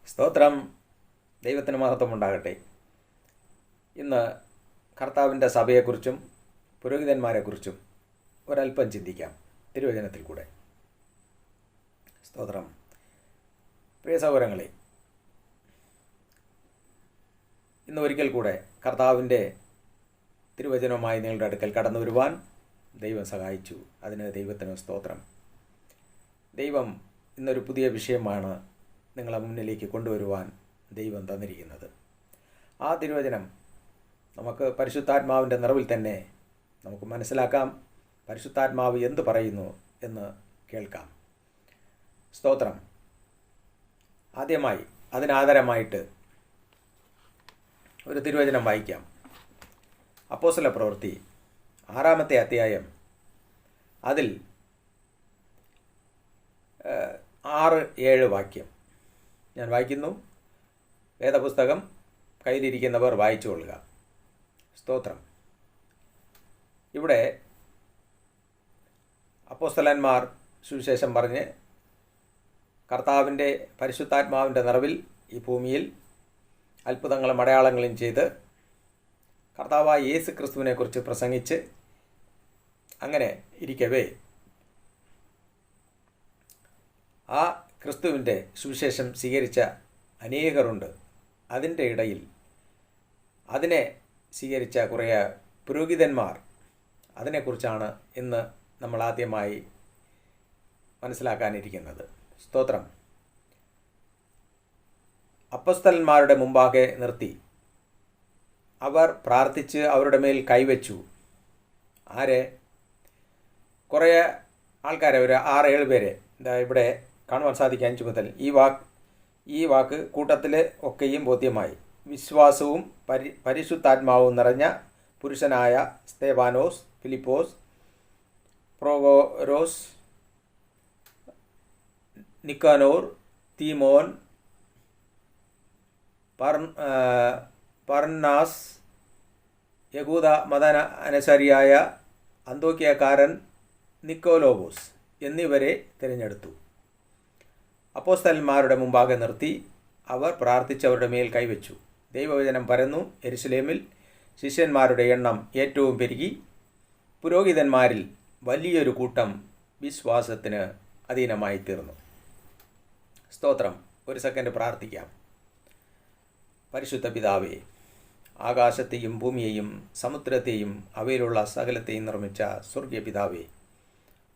സ്തോത്രം. ദൈവത്തിന് മഹത്വമുണ്ടാകട്ടെ. ഇന്ന് കർത്താവിൻ്റെ സഭയെക്കുറിച്ചും പുരോഹിതന്മാരെക്കുറിച്ചും ഒരല്പം ചിന്തിക്കാം തിരുവചനത്തിൽ കൂടെ. സ്തോത്രം. പ്രിയ സഹോദരങ്ങളെ, ഇന്ന് ഒരിക്കൽ കൂടെ കർത്താവിൻ്റെ തിരുവചനവുമായി നിങ്ങളുടെ അടുക്കൽ കടന്നു വരുവാൻ ദൈവം സഹായിച്ചു. അതിന് ദൈവത്തിന് സ്തോത്രം. ദൈവം ഇന്നൊരു പുതിയ വിഷയമാണ് നിങ്ങളെ മുന്നിലേക്ക് കൊണ്ടുവരുവാൻ ദൈവം തന്നിരിക്കുന്നത്. ആ തിരുവചനം നമുക്ക് പരിശുദ്ധാത്മാവിൻ്റെ നിറവിൽ തന്നെ നമുക്ക് മനസ്സിലാക്കാം. പരിശുദ്ധാത്മാവ് എന്ത് പറയുന്നു എന്ന് കേൾക്കാം. സ്തോത്രം. ആദ്യമായി അതിനാദരമായിട്ട് ഒരു തിരുവചനം വായിക്കാം. അപ്പോസ്തല പ്രവൃത്തി 6-ാമത്തെ അധ്യായം, അതിൽ 6-7 വാക്യം ഞാൻ വായിക്കുന്നു. വേദപുസ്തകം കയ്യിലിരിക്കുന്നവർ വായിച്ചു കൊള്ളുക. സ്തോത്രം. ഇവിടെ അപ്പോസ്തലന്മാർ സുവിശേഷം പറഞ്ഞ് കർത്താവിൻ്റെ പരിശുദ്ധാത്മാവിൻ്റെ നിറവിൽ ഈ ഭൂമിയിൽ അത്ഭുതങ്ങളും അടയാളങ്ങളും ചെയ്ത് കർത്താവായ യേശു ക്രിസ്തുവിനെക്കുറിച്ച് പ്രസംഗിച്ച് അങ്ങനെ ഇരിക്കവേ ആ ക്രിസ്തുവിൻ്റെ സുവിശേഷം സ്വീകരിച്ച അനേകരുണ്ട്. അതിൻ്റെ ഇടയിൽ അതിനെ സ്വീകരിച്ച കുറേ പുരോഹിതന്മാർ, അതിനെക്കുറിച്ചാണ് ഇന്ന് നമ്മൾ ആദ്യമായി മനസ്സിലാക്കാനിരിക്കുന്നത്. സ്തോത്രം. അപ്പോസ്തലന്മാരുടെ മുമ്പാകെ നിർത്തി അവർ പ്രാർത്ഥിച്ച് അവരുടെ മേൽ കൈവച്ചു. ആരെ? കുറേ ആൾക്കാരെ, ഒരു 6-7 പേരെ ഇവിടെ കാണുവാൻ സാധിക്കും. 5 മുതൽ ഈ വാക്ക് കൂട്ടത്തിൽ ഒക്കെയും ബോധ്യമായി. വിശ്വാസവും പരിശുദ്ധാത്മാവും നിറഞ്ഞ പുരുഷനായ സ്തേഫാനോസ്, ഫിലിപ്പോസ്, പ്രോഗോരോസ്, നിക്കാനോർ, തീമോൻ, പർന്നാസ്, യഹൂദ മത അനുസാരിയായ അന്തോക്യക്കാരൻ നിക്കോലോവോസ് എന്നിവരെ തിരഞ്ഞെടുത്തു. അപ്പോസ്തലന്മാരുടെ മുമ്പാകെ നിർത്തി അവർ പ്രാർത്ഥിച്ചവരുടെ മേൽ കൈവച്ചു. ദൈവവചനം പരന്നു. യെരുശലേമിൽ ശിഷ്യന്മാരുടെ എണ്ണം ഏറ്റവും പെരുകി. പുരോഹിതന്മാരിൽ വലിയൊരു കൂട്ടം വിശ്വാസത്തിന് അധീനമായി തീർന്നു. സ്തോത്രം. ഒരു സെക്കൻഡ് പ്രാർത്ഥിക്കാം. പരിശുദ്ധ പിതാവേ, ആകാശത്തെയും ഭൂമിയെയും സമുദ്രത്തെയും അവയിലുള്ള സകലത്തെയും നിർമ്മിച്ച സ്വർഗീയ പിതാവേ,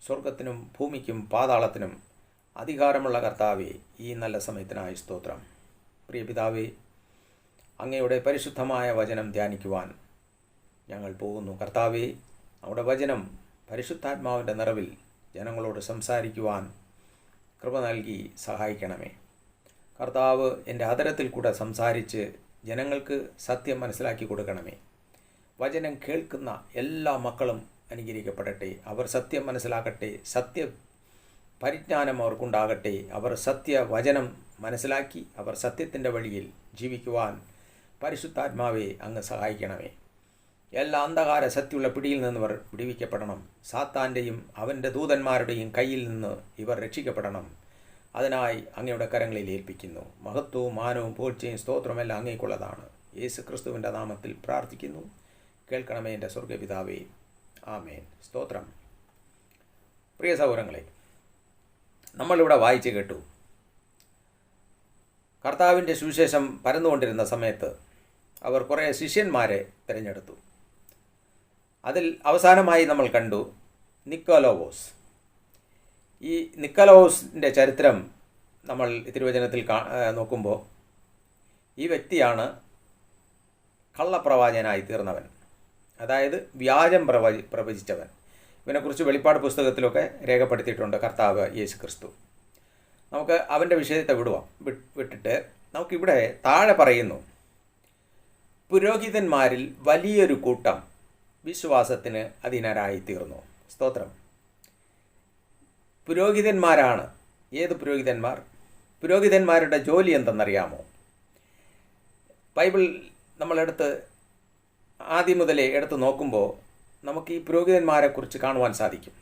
സ്വർഗത്തിനും ഭൂമിക്കും പാതാളത്തിനും അധികാരമുള്ള കർത്താവേ, ഈ നല്ല സമയത്തിനായി സ്തോത്രം. പ്രിയ പിതാവേ, അങ്ങയുടെ പരിശുദ്ധമായ വചനം ധ്യാനിക്കുവാൻ ഞങ്ങൾ പോകുന്നു. കർത്താവേ, നമ്മുടെ വചനം പരിശുദ്ധാത്മാവിൻ്റെ നിറവിൽ ജനങ്ങളോട് സംസാരിക്കുവാൻ കൃപ നൽകി സഹായിക്കണമേ. കർത്താവ് എൻ്റെ അധരത്തിൽ കൂടെ സംസാരിച്ച് ജനങ്ങൾക്ക് സത്യം മനസ്സിലാക്കി കൊടുക്കണമേ. വചനം കേൾക്കുന്ന എല്ലാ മക്കളും അനുഗ്രഹിക്കപ്പെടട്ടെ. അവർ സത്യം മനസ്സിലാക്കട്ടെ. പരിജ്ഞാനം അവർക്കുണ്ടാകട്ടെ. അവർ സത്യവചനം മനസ്സിലാക്കി അവർ സത്യത്തിൻ്റെ വഴിയിൽ ജീവിക്കുവാൻ പരിശുദ്ധാത്മാവെ അങ്ങ് സഹായിക്കണമേ. എല്ലാ അന്ധകാര സത്യമുള്ള പിടിയിൽ നിന്നിവർ വിടുവിക്കപ്പെടണം. സാത്താൻ്റെയും അവൻ്റെ ദൂതന്മാരുടെയും കയ്യിൽ നിന്ന് ഇവർ രക്ഷിക്കപ്പെടണം. അതിനായി അങ്ങയുടെ കരങ്ങളിൽ ഏൽപ്പിക്കുന്നു. മഹത്വവും മാനവും പുകഴ്ചയും സ്തോത്രമെല്ലാം അങ്ങേക്കുള്ളതാണ്. യേശു ക്രിസ്തുവിൻ്റെ നാമത്തിൽ പ്രാർത്ഥിക്കുന്നു. കേൾക്കണമേ എൻ്റെ സ്വർഗ്ഗപിതാവേ. ആമേൻ. സ്തോത്രം. പ്രിയ സഹോദരങ്ങളെ, നമ്മളിവിടെ വായിച്ച് കേട്ടു, കർത്താവിൻ്റെ സുവിശേഷം പരന്നുകൊണ്ടിരുന്ന സമയത്ത് അവർ കുറേ ശിഷ്യന്മാരെ തിരഞ്ഞെടുത്തു. അതിൽ അവസാനമായി നമ്മൾ കണ്ടു നിക്കോലോവോസ്. ഈ നിക്കോലോവോസിൻ്റെ ചരിത്രം നമ്മൾ തിരുവചനത്തിൽ നോക്കുമ്പോൾ ഈ വ്യക്തിയാണ് കള്ളപ്രവാചകനായി തീർന്നവൻ, അതായത് വ്യാജം പ്രവചിച്ചവൻ. ഇവനെക്കുറിച്ച് വെളിപ്പാട് പുസ്തകത്തിലൊക്കെ രേഖപ്പെടുത്തിയിട്ടുണ്ട് കർത്താവ് യേശു ക്രിസ്തു. നമുക്ക് അവൻ്റെ വിഷയത്തെ വിട്ടിട്ട് നമുക്കിവിടെ താഴെ പറയുന്നു, പുരോഹിതന്മാരിൽ വലിയൊരു കൂട്ടം വിശ്വാസത്തിന് അധീനരായി തീർന്നു. സ്തോത്രം. പുരോഹിതന്മാരാണ്. ഏത് പുരോഹിതന്മാർ? പുരോഹിതന്മാരുടെ ജോലി എന്തെന്നറിയാമോ? ബൈബിൾ നമ്മളെടുത്ത് ആദ്യം മുതലേ എടുത്ത് നോക്കുമ്പോൾ നമുക്ക് ഈ പുരോഹിതന്മാരെക്കുറിച്ച് കാണുവാൻ സാധിക്കും.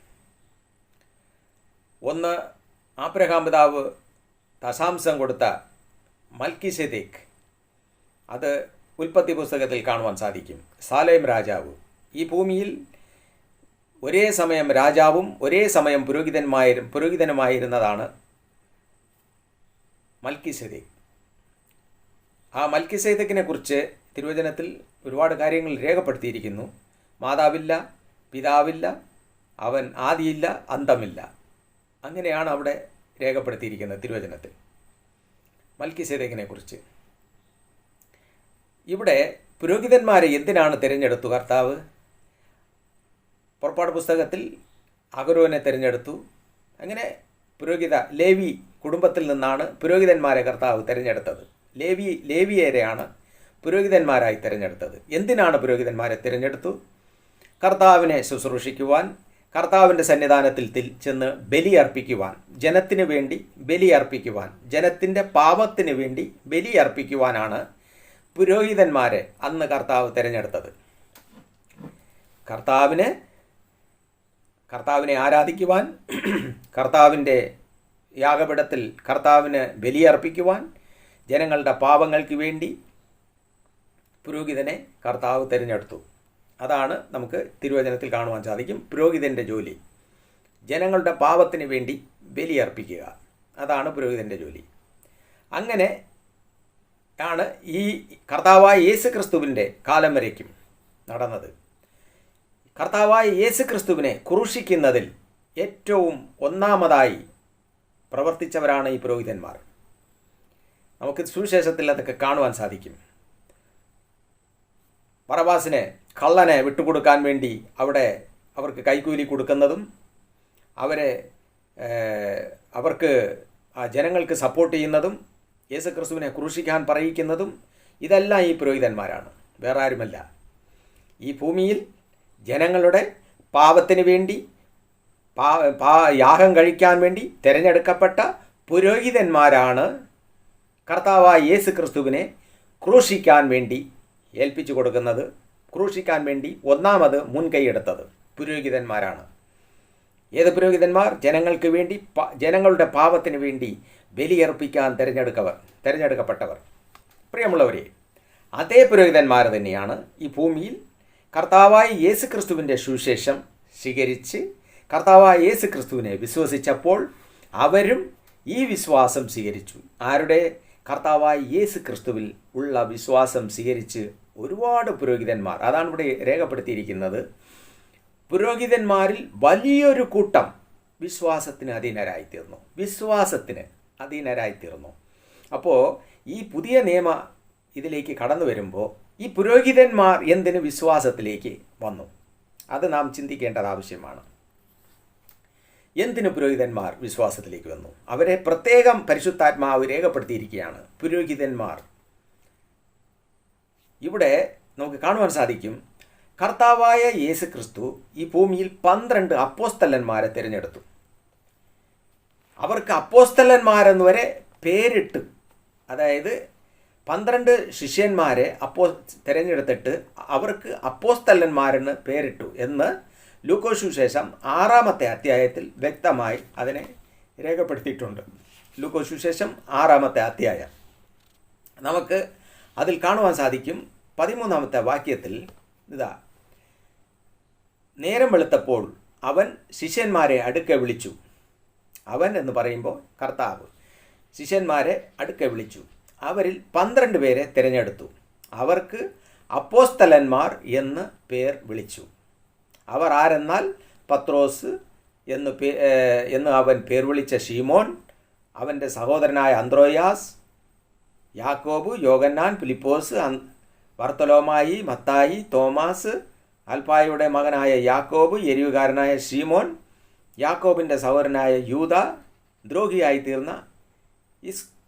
ഒന്ന്, ആബ്രഹാം പിതാവ് ദശാംശം കൊടുത്ത മൽക്കിസെദേക്ക്, അത് ഉൽപ്പത്തി പുസ്തകത്തിൽ കാണുവാൻ സാധിക്കും. സാലേം രാജാവ്. ഈ ഭൂമിയിൽ ഒരേ സമയം രാജാവും ഒരേ സമയം പുരോഹിതനുമായിരുന്നതാണ് മൽക്കിസെദേക്ക്. ആ മൽക്കിസെദേക്കിനെ കുറിച്ച് തിരുവചനത്തിൽ ഒരുപാട് കാര്യങ്ങൾ രേഖപ്പെടുത്തിയിരിക്കുന്നു. മാതാവില്ല, പിതാവില്ല, അവൻ ആദിയില്ല, അന്തമില്ല. അങ്ങനെയാണ് അവിടെ രേഖപ്പെടുത്തിയിരിക്കുന്നത് തിരുവചനത്തിൽ മൽക്കിസെദേക്കിനെ കുറിച്ച്. ഇവിടെ പുരോഹിതന്മാരെ എന്തിനാണ് തിരഞ്ഞെടുത്തു കർത്താവ്? പുറപ്പാട് പുസ്തകത്തിൽ അഹരോനെ തിരഞ്ഞെടുത്തു. അങ്ങനെ ലേവി കുടുംബത്തിൽ നിന്നാണ് പുരോഹിതന്മാരെ കർത്താവ് തിരഞ്ഞെടുത്തത്. ലേവിയരെയാണ് പുരോഹിതന്മാരായി തിരഞ്ഞെടുത്തത്. എന്തിനാണ് പുരോഹിതന്മാരെ തിരഞ്ഞെടുത്തു? കർത്താവിനെ ശുശ്രൂഷിക്കുവാൻ, കർത്താവിൻ്റെ സന്നിധാനത്തിൽ ചെന്ന് ബലിയർപ്പിക്കുവാൻ, ജനത്തിന് വേണ്ടി ബലിയർപ്പിക്കുവാൻ, ജനത്തിൻ്റെ പാപത്തിന് വേണ്ടി ബലിയർപ്പിക്കുവാനാണ് പുരോഹിതന്മാരെ അന്ന് കർത്താവ് തിരഞ്ഞെടുത്തത്. കർത്താവിനെ ആരാധിക്കുവാൻ, കർത്താവിൻ്റെ യാഗപീഠത്തിൽ കർത്താവിന് ബലിയർപ്പിക്കുവാൻ, ജനങ്ങളുടെ പാപങ്ങൾക്ക് വേണ്ടി പുരോഹിതനെ കർത്താവ് തിരഞ്ഞെടുത്തു. അതാണ് നമുക്ക് തിരുവചനത്തിൽ കാണുവാൻ സാധിക്കും. പുരോഹിതൻ്റെ ജോലി ജനങ്ങളുടെ പാപത്തിന് വേണ്ടി ബലിയർപ്പിക്കുക. അതാണ് പുരോഹിതൻ്റെ ജോലി. അങ്ങനെ ആണ് ഈ കർത്താവായ യേശു ക്രിസ്തുവിൻ്റെ കാലം വരേക്കും നടന്നത്. കർത്താവായ യേശു ക്രിസ്തുവിനെ ക്രൂശിക്കുന്നതിൽ ഏറ്റവും ഒന്നാമതായി പ്രവർത്തിച്ചവരാണ് ഈ പുരോഹിതന്മാർ. നമുക്ക് സുവിശേഷത്തിൽ അതൊക്കെ കാണുവാൻ സാധിക്കും. ബറബ്ബാസിനെ, കള്ളനെ വിട്ടുകൊടുക്കാൻ വേണ്ടി അവിടെ അവർക്ക് കൈക്കൂലി കൊടുക്കുന്നതും, അവർക്ക് ജനങ്ങൾക്ക് സപ്പോർട്ട് ചെയ്യുന്നതും, യേശുക്രിസ്തുവിനെ ക്രൂശിക്കാൻ പറയിക്കുന്നതും ഇതെല്ലാം ഈ പുരോഹിതന്മാരാണ്, വേറെ ആരുമല്ല. ഈ ഭൂമിയിൽ ജനങ്ങളുടെ പാപത്തിന് വേണ്ടി യാഗം കഴിക്കാൻ വേണ്ടി തിരഞ്ഞെടുക്കപ്പെട്ട പുരോഹിതന്മാരാണ് കർത്താവായ യേശു ക്രിസ്തുവിനെ ക്രൂശിക്കാൻ വേണ്ടി ഏൽപ്പിച്ചു കൊടുക്കുന്നത്. ക്രൂശിക്കാൻ വേണ്ടി ഒന്നാമത് മുൻകൈയെടുത്തത് പുരോഹിതന്മാരാണ്. ഏത് പുരോഹിതന്മാർ? ജനങ്ങൾക്ക് വേണ്ടി, ജനങ്ങളുടെ പാപത്തിന് വേണ്ടി ബലിയർപ്പിക്കാൻ തിരഞ്ഞെടുക്കപ്പെട്ടവർ. പ്രിയമുള്ളവരെ, അതേ പുരോഹിതന്മാർ തന്നെയാണ് ഈ ഭൂമിയിൽ കർത്താവായ യേശു ക്രിസ്തുവിൻ്റെ സുവിശേഷം സ്വീകരിച്ച് കർത്താവായ യേശു ക്രിസ്തുവിനെ വിശ്വസിച്ചപ്പോൾ അവരും ഈ വിശ്വാസം സ്വീകരിച്ചു. ആരുടെ? കർത്താവായ യേശു ക്രിസ്തുവിൽ ഉള്ള വിശ്വാസം സ്വീകരിച്ച് ഒരുപാട് പുരോഹിതന്മാർ. അതാണ് ഇവിടെ രേഖപ്പെടുത്തിയിരിക്കുന്നത്. പുരോഹിതന്മാരിൽ വലിയൊരു കൂട്ടം വിശ്വാസത്തിന് അധീനരായിത്തീർന്നു. അപ്പോൾ ഈ പുതിയ നിയമ ഇതിലേക്ക് കടന്നു വരുമ്പോൾ ഈ പുരോഹിതന്മാർ എന്തിന് വിശ്വാസത്തിലേക്ക് വന്നു? അത് നാം ചിന്തിക്കേണ്ടത് ആവശ്യമാണ്. എന്തിന് പുരോഹിതന്മാർ വിശ്വാസത്തിലേക്ക് വന്നു? അവരെ പ്രത്യേകം പരിശുദ്ധാത്മാവ് രേഖപ്പെടുത്തിയിരിക്കുകയാണ്. പുരോഹിതന്മാർ ഇവിടെ നമുക്ക് കാണുവാൻ സാധിക്കും. കർത്താവായ യേശു ക്രിസ്തു ഈ ഭൂമിയിൽ 12 അപ്പോസ്തലന്മാരെ തിരഞ്ഞെടുത്തു. അവർക്ക് അപ്പോസ്തലന്മാരെന്ന് വരെ പേരിട്ട്, അതായത് 12 ശിഷ്യന്മാരെ തിരഞ്ഞെടുത്തിട്ട് അവർക്ക് അപ്പോസ്തലന്മാരെന്ന് പേരിട്ടു എന്ന് ലൂക്കോസ് സുവിശേഷം 6-ാമത്തെ അധ്യായത്തിൽ വ്യക്തമായി അതിനെ രേഖപ്പെടുത്തിയിട്ടുണ്ട്. ലൂക്കോസ് സുവിശേഷം 6-ാമത്തെ അധ്യായം നമുക്ക് അതിൽ കാണുവാൻ സാധിക്കും. 13-ാമത്തെ വാക്യത്തിൽ ഇതാ, നേരം വെളുത്തപ്പോൾ അവൻ ശിഷ്യന്മാരെ അടുക്കെ വിളിച്ചു. അവൻ എന്ന് പറയുമ്പോൾ കർത്താവ് ശിഷ്യന്മാരെ അടുക്കെ വിളിച്ചു. അവരിൽ 12 പേരെ തിരഞ്ഞെടുത്തു. അവർക്ക് അപ്പോസ്തലന്മാർ എന്ന് പേർ വിളിച്ചു. അവർ ആരെന്നാൽ പത്രോസ് എന്ന് അവൻ പേർ വിളിച്ച ശീമോൻ, അവൻ്റെ സഹോദരനായ അന്ത്രോയാസ്, യാക്കോബ്, യോഹന്നാൻ, ഫിലിപ്പോസ്, ബർത്തലോമായി, മത്തായി, തോമാസ്, അൽഫായുടെ മകനായ യാക്കോബ്, എരിവുകാരനായ ശീമോൻ, യാക്കോബിൻ്റെ സഹോദരനായ യൂദ, ദ്രോഹിയായി തീർന്ന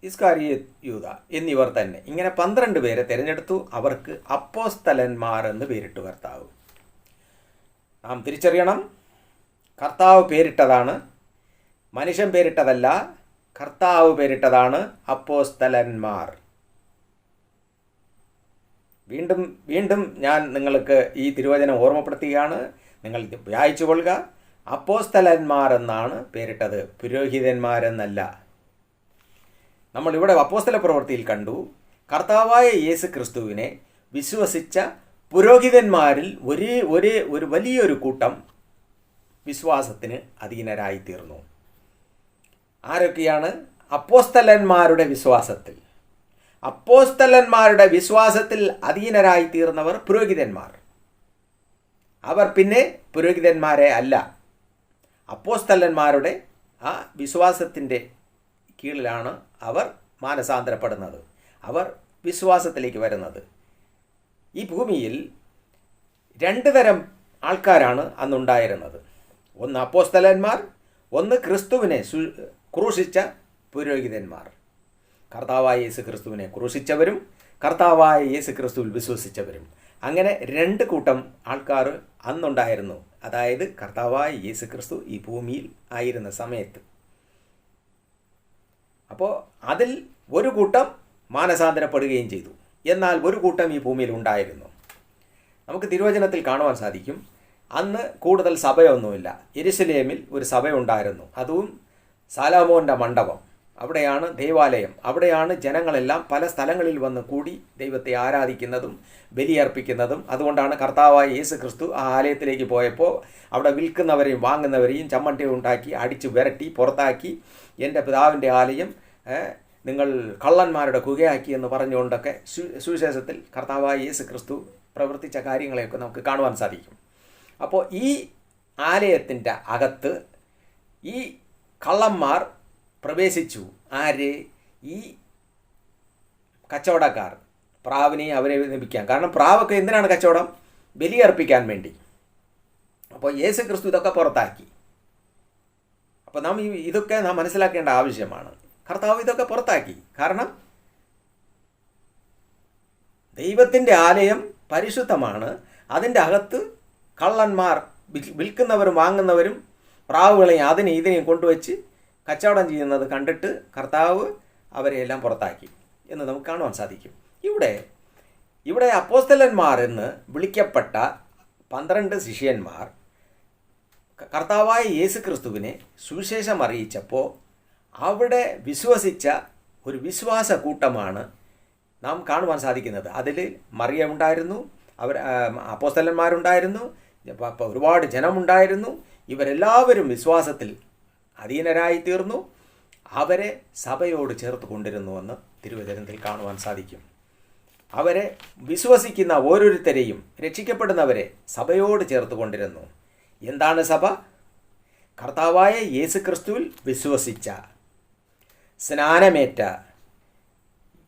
ഇസ്കാരിയോത്ത് യൂദ എന്നിവർ തന്നെ. ഇങ്ങനെ 12 പേരെ തിരഞ്ഞെടുത്തു. അവർക്ക് അപ്പോസ്തലന്മാർ എന്ന് പേരിട്ടു കർത്താവ്. നാം തിരിച്ചറിയണം, കർത്താവ് പേരിട്ടതാണ്, മനുഷ്യൻ പേരിട്ടതല്ല. കർത്താവ് പേരിട്ടതാണ് അപ്പോസ്തലന്മാർ. വീണ്ടും ഞാൻ നിങ്ങൾക്ക് ഈ തിരുവചനം ഓർമ്മപ്പെടുത്തുകയാണ്. നിങ്ങൾ വായിച്ചു കൊള്ളുക. അപ്പോസ്തലന്മാർ എന്നാണ് പേരിട്ടത്, പുരോഹിതന്മാരെന്നല്ല. നമ്മളിവിടെ അപ്പോസ്തല പ്രവൃത്തിയിൽ കണ്ടു, കർത്താവായ യേശു ക്രിസ്തുവിനെ വിശ്വസിച്ച പുരോഹിതന്മാരിൽ ഒരു വലിയൊരു കൂട്ടം വിശ്വാസത്തിന് അധീനരായിത്തീർന്നു. ആരൊക്കെയാണ്? അപ്പോസ്തലന്മാരുടെ വിശ്വാസത്തിൽ. അപ്പോസ്തലന്മാരുടെ വിശ്വാസത്തിൽ അധീനരായിത്തീർന്നവർ പുരോഹിതന്മാർ. അവർ പിന്നെ പുരോഹിതന്മാരെ അല്ല, അപ്പോസ്തലന്മാരുടെ ആ വിശ്വാസത്തിൻ്റെ കീഴിലാണ് അവർ മാനസാന്തരപ്പെടുന്നത്, അവർ വിശ്വാസത്തിലേക്ക് വരുന്നത്. ഈ ഭൂമിയിൽ 2 തരം ആൾക്കാരാണ് അന്നുണ്ടായിരുന്നത്. ഒന്ന് അപ്പോസ്തലന്മാർ, ഒന്ന് ക്രിസ്തുവിനെ ക്രൂശിച്ച പുരോഹിതന്മാർ. കർത്താവായ യേശു ക്രിസ്തുവിനെ ക്രൂശിച്ചവരും കർത്താവായ യേശു ക്രിസ്തുവിൽ വിശ്വസിച്ചവരും. അങ്ങനെ 2 കൂട്ടം ആൾക്കാർ അന്നുണ്ടായിരുന്നു. അതായത് കർത്താവായ യേശു ക്രിസ്തു ഈ ഭൂമിയിൽ ആയിരുന്ന സമയത്ത്. അപ്പോൾ അതിൽ ഒരു കൂട്ടം മാനസാന്തരപ്പെടുകയും ചെയ്തു. എന്നാൽ ഒരു കൂട്ടം ഈ ഭൂമിയിൽ ഉണ്ടായിരുന്നു. നമുക്ക് തിരുവചനത്തിൽ കാണുവാൻ സാധിക്കും, അന്ന് കൂടുതൽ സഭയൊന്നുമില്ല. യെരുശലേമിൽ ഒരു സഭയുണ്ടായിരുന്നു, അതും സാലോമോൻ്റെ മണ്ഡപം. അവിടെയാണ് ദൈവാലയം. അവിടെയാണ് ജനങ്ങളെല്ലാം പല സ്ഥലങ്ങളിൽ വന്ന് കൂടി ദൈവത്തെ ആരാധിക്കുന്നതും ബലിയർപ്പിക്കുന്നതും. അതുകൊണ്ടാണ് കർത്താവായ യേശു ക്രിസ്തു ആ ആലയത്തിലേക്ക് പോയപ്പോൾ അവിടെ വിൽക്കുന്നവരെയും വാങ്ങുന്നവരെയും ചമ്മട്ടി ഉണ്ടാക്കി അടിച്ചു വിരട്ടി പുറത്താക്കി, എൻ്റെ പിതാവിൻ്റെ ആലയം നിങ്ങൾ കള്ളന്മാരുടെ കുകയാക്കി എന്ന് പറഞ്ഞുകൊണ്ടൊക്കെ സുവിശേഷത്തിൽ കർത്താവായ യേശു ക്രിസ്തു പ്രവർത്തിച്ച കാര്യങ്ങളെയൊക്കെ നമുക്ക് കാണുവാൻ സാധിക്കും. അപ്പോൾ ഈ ആലയത്തിൻ്റെ അകത്ത് ഈ കള്ളന്മാർ പ്രവേശിച്ചു. ആര്? ഈ കച്ചവടക്കാർ. പ്രാവിനെ അവരെ ലഭിക്കാൻ. കാരണം പ്രാവൊക്കെ എന്തിനാണ് കച്ചവടം? ബലിയർപ്പിക്കാൻ വേണ്ടി. അപ്പോൾ യേശു ക്രിസ്തു ഇതൊക്കെ പുറത്താക്കി. അപ്പോൾ ഇതൊക്കെ നാം മനസ്സിലാക്കേണ്ട ആവശ്യമാണ്. കർത്താവ് ഇതൊക്കെ പുറത്താക്കി. കാരണം ദൈവത്തിൻ്റെ ആലയം പരിശുദ്ധമാണ്. അതിൻ്റെ അകത്ത് കള്ളന്മാർ വിൽക്കുന്നവരും വാങ്ങുന്നവരും പ്രാവുകളെയും അതിനെയും ഇതിനെയും കൊണ്ടുവച്ച് കച്ചവടം ചെയ്യുന്നത് കണ്ടിട്ട് കർത്താവ് അവരെയെല്ലാം പുറത്താക്കി എന്ന് നമുക്ക് കാണുവാൻ സാധിക്കും. ഇവിടെ അപ്പോസ്തലന്മാർ എന്ന് വിളിക്കപ്പെട്ട 12 ശിഷ്യന്മാർ കർത്താവായ യേശു ക്രിസ്തുവിനെ സുവിശേഷം അറിയിച്ചപ്പോൾ അവിടെ വിശ്വസിച്ച ഒരു വിശ്വാസ കൂട്ടമാണ് നാം കാണുവാൻ സാധിക്കുന്നത്. അതിൽ മറിയ ഉണ്ടായിരുന്നു, അപ്പോസ്തലന്മാരുണ്ടായിരുന്നു, ഒരുപാട് ജനമുണ്ടായിരുന്നു. ഇവരെല്ലാവരും വിശ്വാസത്തിൽ അധീനരായിത്തീർന്നു. അവരെ സഭയോട് ചേർത്ത് കൊണ്ടിരുന്നുവെന്ന് തിരുവചനത്തിൽ കാണുവാൻ സാധിക്കും. അവരെ വിശ്വസിക്കുന്ന ഓരോരുത്തരെയും, രക്ഷിക്കപ്പെടുന്നവരെ സഭയോട് ചേർത്ത് കൊണ്ടിരുന്നു. എന്താണ് സഭ? കർത്താവായ യേശു ക്രിസ്തുവിൽ വിശ്വസിച്ച, സ്നാനമേറ്റ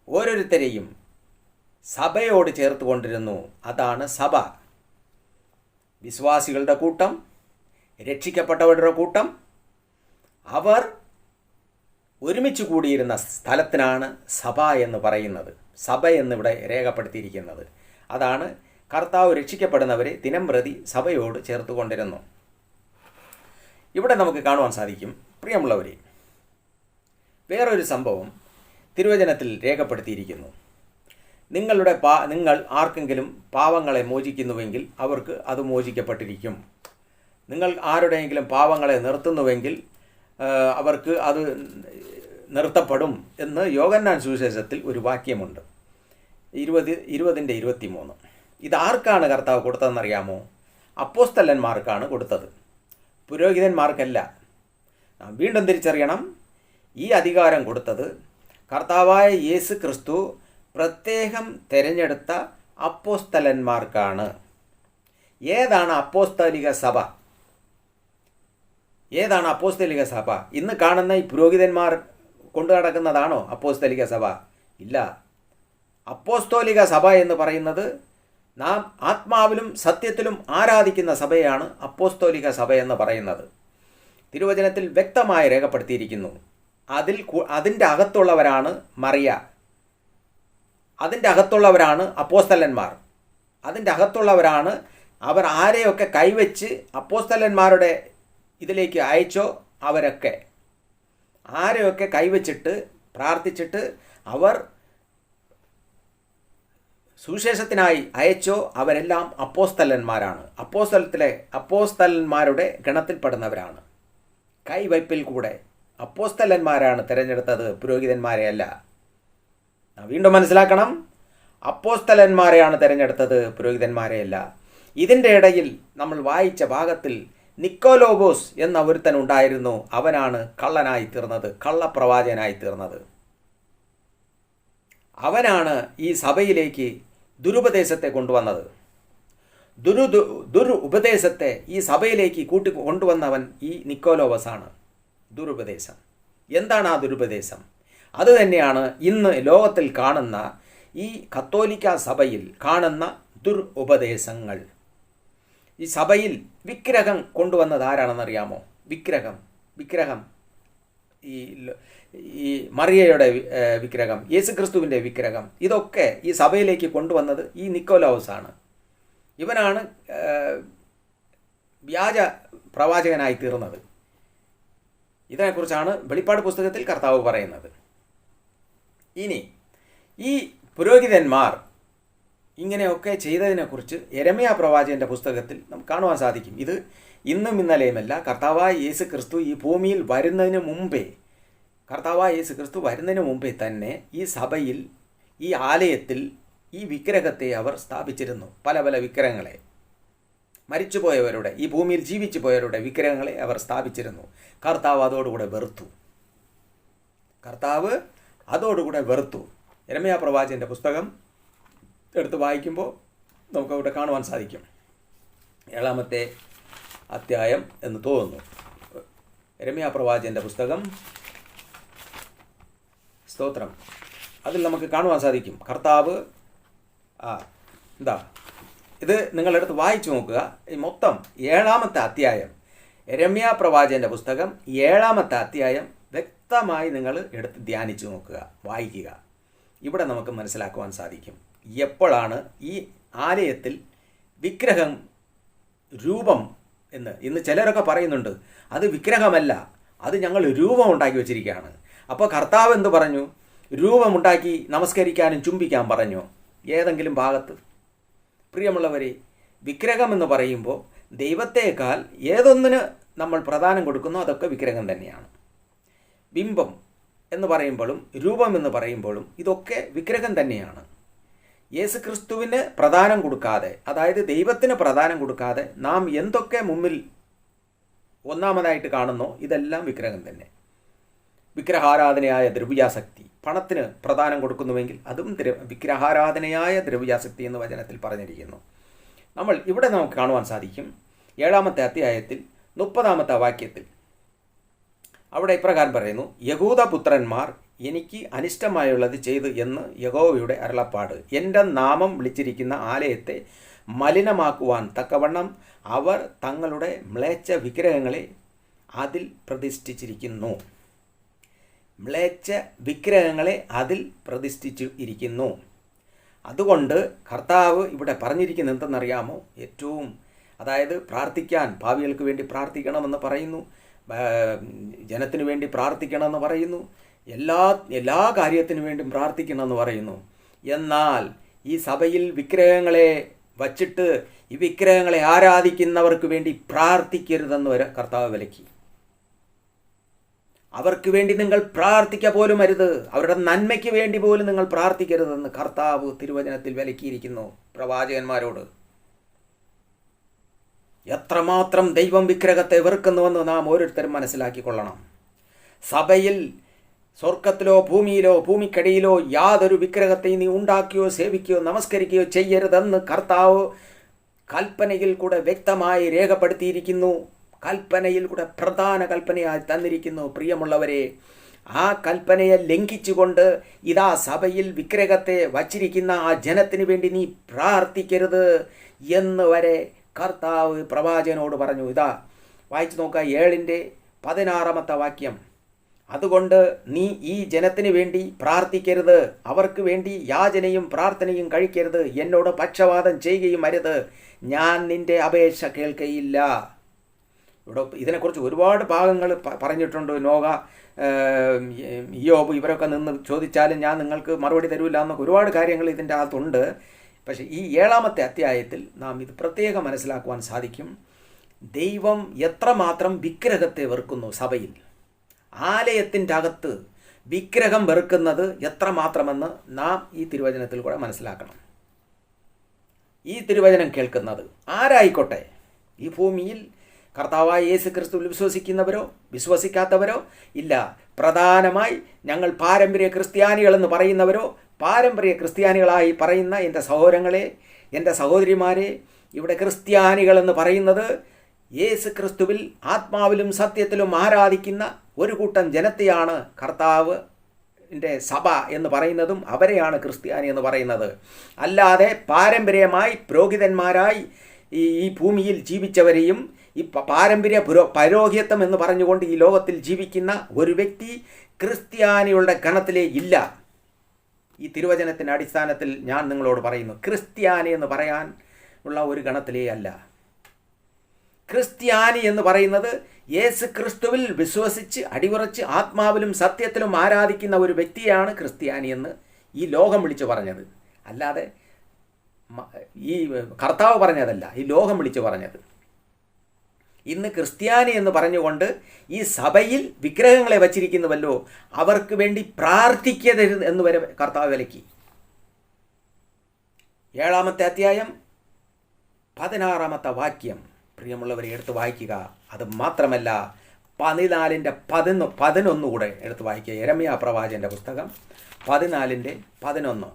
ഓരോരുത്തരെയും സഭയോട് ചേർത്ത് കൊണ്ടിരുന്നു. അതാണ് സഭ. വിശ്വാസികളുടെ കൂട്ടം, രക്ഷിക്കപ്പെട്ടവരുടെ കൂട്ടം, അവർ ഒരുമിച്ച് കൂടിയിരുന്ന സ്ഥലത്തിനാണ് സഭ എന്ന് പറയുന്നത്. സഭ എന്നിവിടെ രേഖപ്പെടുത്തിയിരിക്കുന്നത് അതാണ്. കർത്താവ് രക്ഷിക്കപ്പെടുന്നവരെ ദിനംപ്രതി സഭയോട് ചേർത്ത് കൊണ്ടിരുന്നു. ഇവിടെ നമുക്ക് കാണുവാൻ സാധിക്കും, പ്രിയമുള്ളവരെ, വേറൊരു സംഭവം തിരുവചനത്തിൽ രേഖപ്പെടുത്തിയിരിക്കുന്നു. നിങ്ങൾ ആർക്കെങ്കിലും പാവങ്ങളെ മോചിക്കുന്നുവെങ്കിൽ അവർക്ക് അത് മോചിക്കപ്പെട്ടിരിക്കും. നിങ്ങൾ ആരുടെയെങ്കിലും പാവങ്ങളെ നിർത്തുന്നുവെങ്കിൽ അവർക്ക് അത് നിർത്തപ്പെടും എന്ന് യോഹന്നാൻ സുവിശേഷത്തിൽ ഒരു വാക്യമുണ്ട്, 20:23. ഇതാർക്കാണ് കർത്താവ് കൊടുത്തതെന്നറിയാമോ? അപ്പോസ്തലന്മാർക്കാണ് കൊടുത്തത്, പുരോഹിതന്മാർക്കല്ല. വീണ്ടും തിരിച്ചറിയണം, ഈ അധികാരം കൊടുത്തത് കർത്താവായ യേശു ക്രിസ്തു പ്രത്യേകം തിരഞ്ഞെടുത്ത അപ്പോസ്തലന്മാർക്കാണ്. ഏതാണ് അപ്പോസ്തലിക സഭ? ഏതാണ് അപ്പോസ്തലിക സഭ? ഇന്ന് കാണുന്ന ഈ പുരോഹിതന്മാർ കൊണ്ടു നടക്കുന്നതാണോ അപ്പോസ്തലിക സഭ? ഇല്ല. അപ്പോസ്തോലിക സഭ എന്ന് പറയുന്നത് നാം ആത്മാവിലും സത്യത്തിലും ആരാധിക്കുന്ന സഭയാണ് അപ്പോസ്തോലിക സഭ എന്ന് പറയുന്നത്. തിരുവചനത്തിൽ വ്യക്തമായി രേഖപ്പെടുത്തിയിരിക്കുന്നു. അതിൻ്റെ അകത്തുള്ളവരാണ് മറിയ, അതിൻ്റെ അകത്തുള്ളവരാണ് അപ്പോസ്തലന്മാർ, അതിൻ്റെ അകത്തുള്ളവരാണ് അവർ ആരെയൊക്കെ കൈവച്ച് അപ്പോസ്തലന്മാരുടെ ഇതിലേക്ക് അയച്ചോ അവരൊക്കെ, ആരെയൊക്കെ കൈവച്ചിട്ട് പ്രാർത്ഥിച്ചിട്ട് അവർ സുവിശേഷത്തിനായി അയച്ചോ അവരെല്ലാം അപ്പോസ്തലന്മാരാണ്. അപ്പോസ്തലന്മാരുടെ ഗണത്തിൽപ്പെടുന്നവരാണ്. കൈവയ്പിൽ കൂടെ അപ്പോസ്തലന്മാരാണ് തിരഞ്ഞെടുത്തത്, പുരോഹിതന്മാരെയല്ല. വീണ്ടും മനസ്സിലാക്കണം, അപ്പോസ്തലന്മാരെയാണ് തിരഞ്ഞെടുത്തത്, പുരോഹിതന്മാരെയല്ല. ഇതിൻ്റെ ഇടയിൽ നമ്മൾ വായിച്ച ഭാഗത്തിൽ നിക്കോലോബോസ് എന്ന ഒരുത്തൻ ഉണ്ടായിരുന്നു. അവനാണ് കള്ളനായി തീർന്നത്, കള്ളപ്രവാചകനായി തീർന്നത്. അവനാണ് ഈ സഭയിലേക്ക് ദുരുപദേശത്തെ കൊണ്ടുവന്നത്. ദുരുപദേശത്തെ ഈ സഭയിലേക്ക് കൊണ്ടുവന്നവൻ ഈ നിക്കോലോബസാണ്. ദുരുപദേശം എന്താണ്? ആ ദുരുപദേശം അത് തന്നെയാണ് ഇന്ന് ലോകത്തിൽ കാണുന്ന ഈ കത്തോലിക്ക സഭയിൽ കാണുന്ന ദുരുപദേശങ്ങൾ. ഈ സഭയിൽ വിഗ്രഹം കൊണ്ടുവന്നത് ആരാണെന്നറിയാമോ? വിഗ്രഹം ഈ മറിയയുടെ വിഗ്രഹം, യേശുക്രിസ്തുവിൻ്റെ വിഗ്രഹം, ഇതൊക്കെ ഈ സഭയിലേക്ക് കൊണ്ടുവന്നത് ഈ നിക്കോലോസാണ്. ഇവനാണ് വ്യാജ പ്രവാചകനായി തീർന്നത്. ഇതിനെക്കുറിച്ചാണ് വെളിപ്പാട് പുസ്തകത്തിൽ കർത്താവ് പറയുന്നത്. ഇനി ഈ പുരോഹിതന്മാർ ഇങ്ങനെയൊക്കെ ചെയ്തതിനെക്കുറിച്ച് യെരമ്യാ പ്രവാചകൻ്റെ പുസ്തകത്തിൽ നമുക്ക് കാണുവാൻ സാധിക്കും. ഇത് ഇന്നും ഇന്നലെയുമല്ല, കർത്താവായ യേശു ക്രിസ്തു ഈ ഭൂമിയിൽ വരുന്നതിന് മുമ്പേ, തന്നെ ഈ സഭയിൽ, ഈ ആലയത്തിൽ ഈ വിഗ്രഹത്തെ അവർ സ്ഥാപിച്ചിരുന്നു. പല പല വിഗ്രഹങ്ങളെ, മരിച്ചുപോയവരുടെ, ഈ ഭൂമിയിൽ ജീവിച്ചു പോയവരുടെ വിഗ്രഹങ്ങളെ അവർ സ്ഥാപിച്ചിരുന്നു. കർത്താവ് അതോടുകൂടെ വെറുത്തു. യെരമ്യാ പ്രവാചകൻ്റെ പുസ്തകം എടുത്ത് വായിക്കുമ്പോൾ നമുക്കവിടെ കാണുവാൻ സാധിക്കും. 7-ാമത്തെ അധ്യായം എന്ന് തോന്നുന്നു. യെരമ്യാ പ്രവാചകൻ്റെ പുസ്തകം, സ്തോത്രം, അതിൽ നമുക്ക് കാണുവാൻ സാധിക്കും. കർത്താവ് ഇത് നിങ്ങളെടുത്ത് വായിച്ചു നോക്കുക. ഈ മൊത്തം 7-ാമത്തെ അധ്യായം, യെരമ്യാ പ്രവാചകൻ്റെ പുസ്തകം 7-ാമത്തെ അധ്യായം വ്യക്തമായി നിങ്ങൾ എടുത്ത് ധ്യാനിച്ചു നോക്കുക, വായിക്കുക. ഇവിടെ നമുക്ക് മനസ്സിലാക്കുവാൻ സാധിക്കും എപ്പോഴാണ് ഈ ആലയത്തിൽ വിഗ്രഹം രൂപം എന്ന്. ഇന്ന് ചിലരൊക്കെ പറയുന്നുണ്ട് അത് വിഗ്രഹമല്ല, അത് ഞങ്ങൾ രൂപം ഉണ്ടാക്കി വെച്ചിരിക്കുകയാണ്. അപ്പോൾ കർത്താവ് എന്ത് പറഞ്ഞു? രൂപമുണ്ടാക്കി നമസ്കരിക്കാനും ചുംബിക്കാൻ പറഞ്ഞു ഏതെങ്കിലും ഭാഗത്ത്? പ്രിയമുള്ളവരെ, വിഗ്രഹം എന്ന് പറയുമ്പോൾ ദൈവത്തേക്കാൾ ഏതൊന്നിന് നമ്മൾ പ്രധാനം കൊടുക്കുന്നോ അതൊക്കെ വിഗ്രഹം തന്നെയാണ്. ബിംബം എന്ന് പറയുമ്പോഴും രൂപം എന്ന് പറയുമ്പോഴും ഇതൊക്കെ വിഗ്രഹം തന്നെയാണ്. യേശുക്രിസ്തുവിന് പ്രധാനം കൊടുക്കാതെ, അതായത് ദൈവത്തിന് പ്രധാനം കൊടുക്കാതെ നാം എന്തൊക്കെ മുമ്പിൽ ഒന്നാമതായിട്ട് കാണുന്നോ ഇതെല്ലാം വിഗ്രഹം തന്നെ. വിഗ്രഹാരാധനയായ ദ്രവ്യാസക്തി, പണത്തിന് പ്രധാനം കൊടുക്കുന്നുവെങ്കിൽ അതും വിഗ്രഹാരാധനയായ ദ്രവ്യാസക്തി എന്ന് വചനത്തിൽ പറഞ്ഞിരിക്കുന്നു. ഇവിടെ നമുക്ക് കാണുവാൻ സാധിക്കും 7-ാമത്തെ അധ്യായത്തിൽ 30-ാമത്തെ വാക്യത്തിൽ. അവിടെ ഇപ്രകാരം പറയുന്നു: യഹൂദപുത്രന്മാർ എനിക്ക് അനിഷ്ടമായുള്ളത് ചെയ്തു എന്ന് യഹോവയുടെ അരുളപ്പാട്. എൻ്റെ നാമം വിളിച്ചിരിക്കുന്ന ആലയത്തെ മലിനമാക്കുവാൻ തക്കവണ്ണം അവർ തങ്ങളുടെ മ്ലേച്ഛ വിഗ്രഹങ്ങളെ അതിൽ പ്രതിഷ്ഠിച്ചിരിക്കുന്നു. അതുകൊണ്ട് കർത്താവ് ഇവിടെ പറഞ്ഞിരിക്കുന്നത് എന്തെന്നറിയാമോ? അതായത് പ്രാർത്ഥിക്കാൻ, ഭാവികൾക്ക് വേണ്ടി പ്രാർത്ഥിക്കണമെന്ന് പറയുന്നു, ജനത്തിനു വേണ്ടി പ്രാർത്ഥിക്കണമെന്ന് പറയുന്നു, എല്ലാ കാര്യത്തിനു വേണ്ടിയും പ്രാർത്ഥിക്കണമെന്ന് പറയുന്നു. എന്നാൽ ഈ സഭയിൽ വിഗ്രഹങ്ങളെ വച്ചിട്ട് ഈ വിഗ്രഹങ്ങളെ ആരാധിക്കുന്നവർക്ക് വേണ്ടി പ്രാർത്ഥിക്കരുതെന്ന് വരെ കർത്താവ് വിലക്കി. അവർക്ക് വേണ്ടി നിങ്ങൾ പ്രാർത്ഥിക്കുക പോലും അരുത്, അവരുടെ നന്മയ്ക്ക് വേണ്ടി പോലും നിങ്ങൾ പ്രാർത്ഥിക്കരുതെന്ന് കർത്താവ് തിരുവചനത്തിൽ വിലക്കിയിരിക്കുന്നു പ്രവാചകന്മാരോട്. എത്രമാത്രം ദൈവം വിഗ്രഹത്തെ വെറുക്കുന്നുവെന്ന് നാം ഓരോരുത്തരും മനസ്സിലാക്കിക്കൊള്ളണം. സഭയിൽ സ്വർഗത്തിലോ ഭൂമിയിലോ ഭൂമിക്കടിയിലോ യാതൊരു വിഗ്രഹത്തെ നീ ഉണ്ടാക്കുകയോ സേവിക്കുകയോ നമസ്കരിക്കുകയോ ചെയ്യരുതെന്ന് കർത്താവ് കൽപ്പനയിൽ കൂടെ വ്യക്തമായി രേഖപ്പെടുത്തിയിരിക്കുന്നു. കൽപ്പനയിൽ കൂടെ പ്രധാന കൽപ്പനയായി തന്നിരിക്കുന്നു. പ്രിയമുള്ളവരെ, ആ കൽപ്പനയെ ലംഘിച്ചുകൊണ്ട് ഇതാ സഭയിൽ വിഗ്രഹത്തെ വച്ചിരിക്കുന്ന ആ ജനത്തിന് വേണ്ടി നീ പ്രാർത്ഥിക്കരുത് എന്ന് വരെ കർത്താവ് പ്രവാചകനോട് പറഞ്ഞു. ഇതാ വായിച്ചു നോക്കുക, 7-ന്റെ 16-ാമത്തെ വാക്യം. അതുകൊണ്ട് നീ ഈ ജനത്തിന് വേണ്ടി പ്രാർത്ഥിക്കരുത്, അവർക്ക് വേണ്ടി യാചനയും പ്രാർത്ഥനയും കഴിക്കരുത്, എന്നോട് പക്ഷവാദം ചെയ്യുകയും അരുത്, ഞാൻ നിന്റെ അപേക്ഷ കേൾക്കയില്ല. ഇവിടെ ഇതിനെക്കുറിച്ച് ഒരുപാട് ഭാഗങ്ങൾ പറഞ്ഞിട്ടുണ്ട്. നോഹ, യോബ് ഇവരൊക്കെ നിന്ന് ചോദിച്ചാലും ഞാൻ നിങ്ങൾക്ക് മറുപടി തരൂല്ല എന്നൊക്കെ ഒരുപാട് കാര്യങ്ങൾ ഇതിൻ്റെ അകത്തുണ്ട്. പക്ഷേ ഈ 7-ാമത്തെ അധ്യായത്തിൽ നാം ഇത് പ്രത്യേകം മനസ്സിലാക്കുവാൻ സാധിക്കും. ദൈവം എത്രമാത്രം വിഗ്രഹത്തെ വെറുക്കുന്നു സഭയിൽ. ആലയത്തിൻ്റെ അകത്ത് വിഗ്രഹം വെറുക്കുന്നത് എത്രമാത്രമെന്ന് നാം ഈ തിരുവചനത്തിൽ കൂടെ മനസ്സിലാക്കണം. ഈ തിരുവചനം കേൾക്കുന്നത് ആരായിക്കോട്ടെ, ഈ ഭൂമിയിൽ കർത്താവായ യേശു ക്രിസ്തുവിൽ വിശ്വസിക്കുന്നവരോ വിശ്വസിക്കാത്തവരോ ഇല്ല. പ്രധാനമായി ഞങ്ങൾ പാരമ്പര്യ ക്രിസ്ത്യാനികളെന്ന് പറയുന്നവരോ പാരമ്പര്യ ക്രിസ്ത്യാനികളായി പറയുന്ന എൻ്റെ സഹോദരങ്ങളെ, എൻ്റെ സഹോദരിമാരെ, ഇവിടെ ക്രിസ്ത്യാനികളെന്ന് പറയുന്നത് യേശു ക്രിസ്തുവിൽ ആത്മാവിലും സത്യത്തിലും ആരാധിക്കുന്ന ഒരു കൂട്ടം ജനത്തെയാണ് കർത്താവിൻ്റെ സഭ എന്ന് പറയുന്നതും അവരെയാണ് ക്രിസ്ത്യാനി എന്ന് പറയുന്നത്. അല്ലാതെ പാരമ്പര്യമായി പുരോഹിതന്മാരായി ഈ ഭൂമിയിൽ ജീവിച്ചവരെയും ഈ പാരമ്പര്യ പൗരോഹിത്യം എന്ന് പറഞ്ഞുകൊണ്ട് ഈ ലോകത്തിൽ ജീവിക്കുന്ന ഒരു വ്യക്തി ക്രിസ്ത്യാനികളുടെ ഗണത്തിലേ ഇല്ല. ഈ തിരുവചനത്തിൻ്റെ അടിസ്ഥാനത്തിൽ ഞാൻ നിങ്ങളോട് പറയുന്നു, ക്രിസ്ത്യാനി എന്ന് പറയാൻ ഉള്ള ഒരു ഗണത്തിലേ അല്ല. ക്രിസ്ത്യാനി എന്ന് പറയുന്നത് യേശു ക്രിസ്തുവിൽ വിശ്വസിച്ച് അടിയുറച്ച് ആത്മാവിലും സത്യത്തിലും ആരാധിക്കുന്ന ഒരു വ്യക്തിയാണ് ക്രിസ്ത്യാനി എന്ന് ഈ ലോകം വിളിച്ചു പറഞ്ഞത്. അല്ലാതെ ഈ കർത്താവ് പറഞ്ഞതല്ല, ഈ ലോകം വിളിച്ചു പറഞ്ഞത്. ഇന്ന് ക്രിസ്ത്യാനി എന്ന് പറഞ്ഞുകൊണ്ട് ഈ സഭയിൽ വിഗ്രഹങ്ങളെ വച്ചിരിക്കുന്നുവല്ലോ, അവർക്ക് വേണ്ടി പ്രാർത്ഥിക്കരുത് എന്ന് വരെ കർത്താവ് വിലക്കി. 7-ാമത്തെ അധ്യായം 16-ാമത്തെ വാക്യം പ്രിയമുള്ളവരെ എടുത്ത് വായിക്കുക. അത് മാത്രമല്ല 14-ന്റെ 11 കൂടെ എടുത്ത് വായിക്കുക. യെരമ്യാ പ്രവാചകന്റെ പുസ്തകം 14-ന്റെ 11.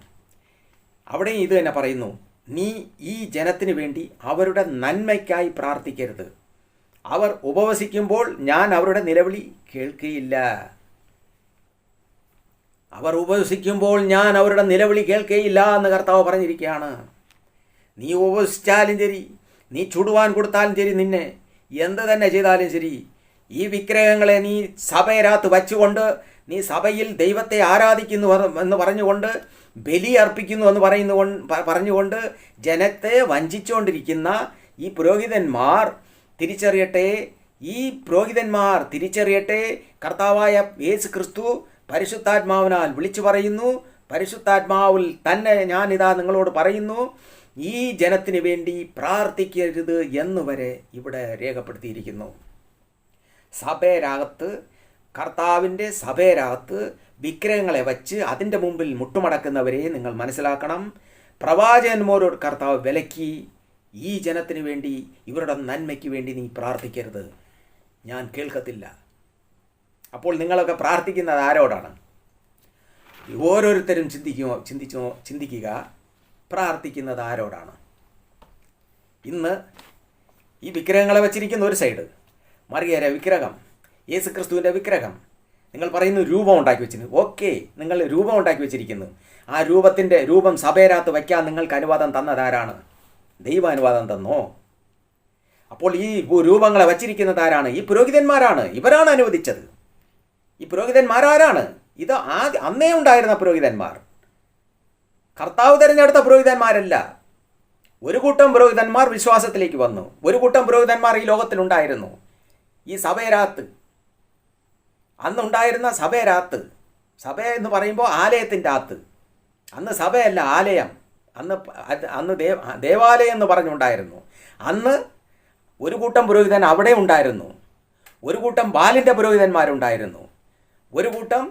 അവിടെ ഇത് തന്നെ പറയുന്നു, നീ ഈ ജനത്തിന് വേണ്ടി അവരുടെ നന്മയ്ക്കായി പ്രാർത്ഥിക്കരുത്. അവർ ഉപവസിക്കുമ്പോൾ ഞാൻ അവരുടെ നിലവിളി കേൾക്കുകയില്ല. അവർ ഉപവസിക്കുമ്പോൾ ഞാൻ അവരുടെ നിലവിളി കേൾക്കുകയില്ല എന്ന് കർത്താവ് പറഞ്ഞിരിക്കുകയാണ്. നീ ഉപവസിച്ചാലും ശരി, നീ ചുടുവാൻ കൊടുത്താലും ശരി, നിന്നെ എന്ത് തന്നെ ചെയ്താലും ശരി, ഈ വിഗ്രഹങ്ങളെ നീ സഭയരാത്ത് വച്ചുകൊണ്ട് നീ സഭയിൽ ദൈവത്തെ ആരാധിക്കുന്നു എന്ന് പറഞ്ഞുകൊണ്ട് ബലി അർപ്പിക്കുന്നു എന്ന് പറഞ്ഞുകൊണ്ട് ജനത്തെ വഞ്ചിച്ചുകൊണ്ടിരിക്കുന്ന ഈ പുരോഹിതന്മാർ തിരിച്ചറിയട്ടെ. ഈ പുരോഹിതന്മാർ തിരിച്ചറിയട്ടെ, കർത്താവായ യേശു ക്രിസ്തു പരിശുദ്ധാത്മാവിനാൽ വിളിച്ചു പറയുന്നു. പരിശുദ്ധാത്മാവിൽ തന്നെ ഞാനിതാ നിങ്ങളോട് പറയുന്നു, ഈ ജനത്തിന് വേണ്ടി പ്രാർത്ഥിക്കരുത് എന്നുവരെ ഇവിടെ രേഖപ്പെടുത്തിയിരിക്കുന്നു. സഭേരകത്ത്, കർത്താവിൻ്റെ സഭേരകത്ത് വിഗ്രഹങ്ങളെ വച്ച് അതിൻ്റെ മുമ്പിൽ മുട്ടുമടക്കുന്നവരെ നിങ്ങൾ മനസ്സിലാക്കണം. പ്രവാചകന്മാരോട് കർത്താവ് വിലക്കി, ഈ ജനത്തിന് വേണ്ടി, ഇവരുടെ നന്മയ്ക്ക് വേണ്ടി നീ പ്രാർത്ഥിക്കരുത്, ഞാൻ കേൾക്കത്തില്ല. അപ്പോൾ നിങ്ങളൊക്കെ പ്രാർത്ഥിക്കുന്നത് ആരോടാണ്? ഓരോരുത്തരും ചിന്തിക്കുക, പ്രാർത്ഥിക്കുന്നത് ആരോടാണ്? ഇന്ന് ഈ വിഗ്രഹങ്ങളെ വച്ചിരിക്കുന്ന ഒരു സൈഡ്, മറിയേര വിഗ്രഹം, യേശു ക്രിസ്തുവിൻ്റെ വിഗ്രഹം. നിങ്ങൾ പറയുന്നു രൂപം ഉണ്ടാക്കി വെച്ചിരുന്നു. ഓക്കെ, നിങ്ങൾ രൂപം ഉണ്ടാക്കി വെച്ചിരിക്കുന്നു. ആ രൂപം സഭേരകത്ത് വയ്ക്കാൻ നിങ്ങൾക്ക് അനുവാദം തന്നതാരാണ്? ദൈവാനുവാദം തന്നോ? അപ്പോൾ ഈ രൂപങ്ങളെ വച്ചിരിക്കുന്നത് ആരാണ്? ഈ പുരോഹിതന്മാരാണ്. ഇവരാണ് അനുവദിച്ചത്. ഈ പുരോഹിതന്മാരാരാണ്? ഇത് അന്നേ ഉണ്ടായിരുന്ന പുരോഹിതന്മാർ, കർത്താവ് തിരഞ്ഞെടുത്ത പുരോഹിതന്മാരല്ല. ഒരു കൂട്ടം പുരോഹിതന്മാർ വിശ്വാസത്തിലേക്ക് വന്നു. ഒരു കൂട്ടം പുരോഹിതന്മാർ ഈ ലോകത്തിലുണ്ടായിരുന്നു. ഈ സഭയരാത്ത്, അന്നുണ്ടായിരുന്ന സഭയരാത്ത്, സഭ എന്ന് പറയുമ്പോൾ ആലയത്തിൻ്റെ അകത്ത്, അന്ന് സഭയല്ല ആലയം, അന്ന് ദേവാലയം എന്ന് പറഞ്ഞുണ്ടായിരുന്നു. അന്ന് ഒരു കൂട്ടം പുരോഹിതൻ അവിടെ ഉണ്ടായിരുന്നു. ഒരു കൂട്ടം ബാലിൻ്റെ പുരോഹിതന്മാരുണ്ടായിരുന്നു. ഒരു കൂട്ടം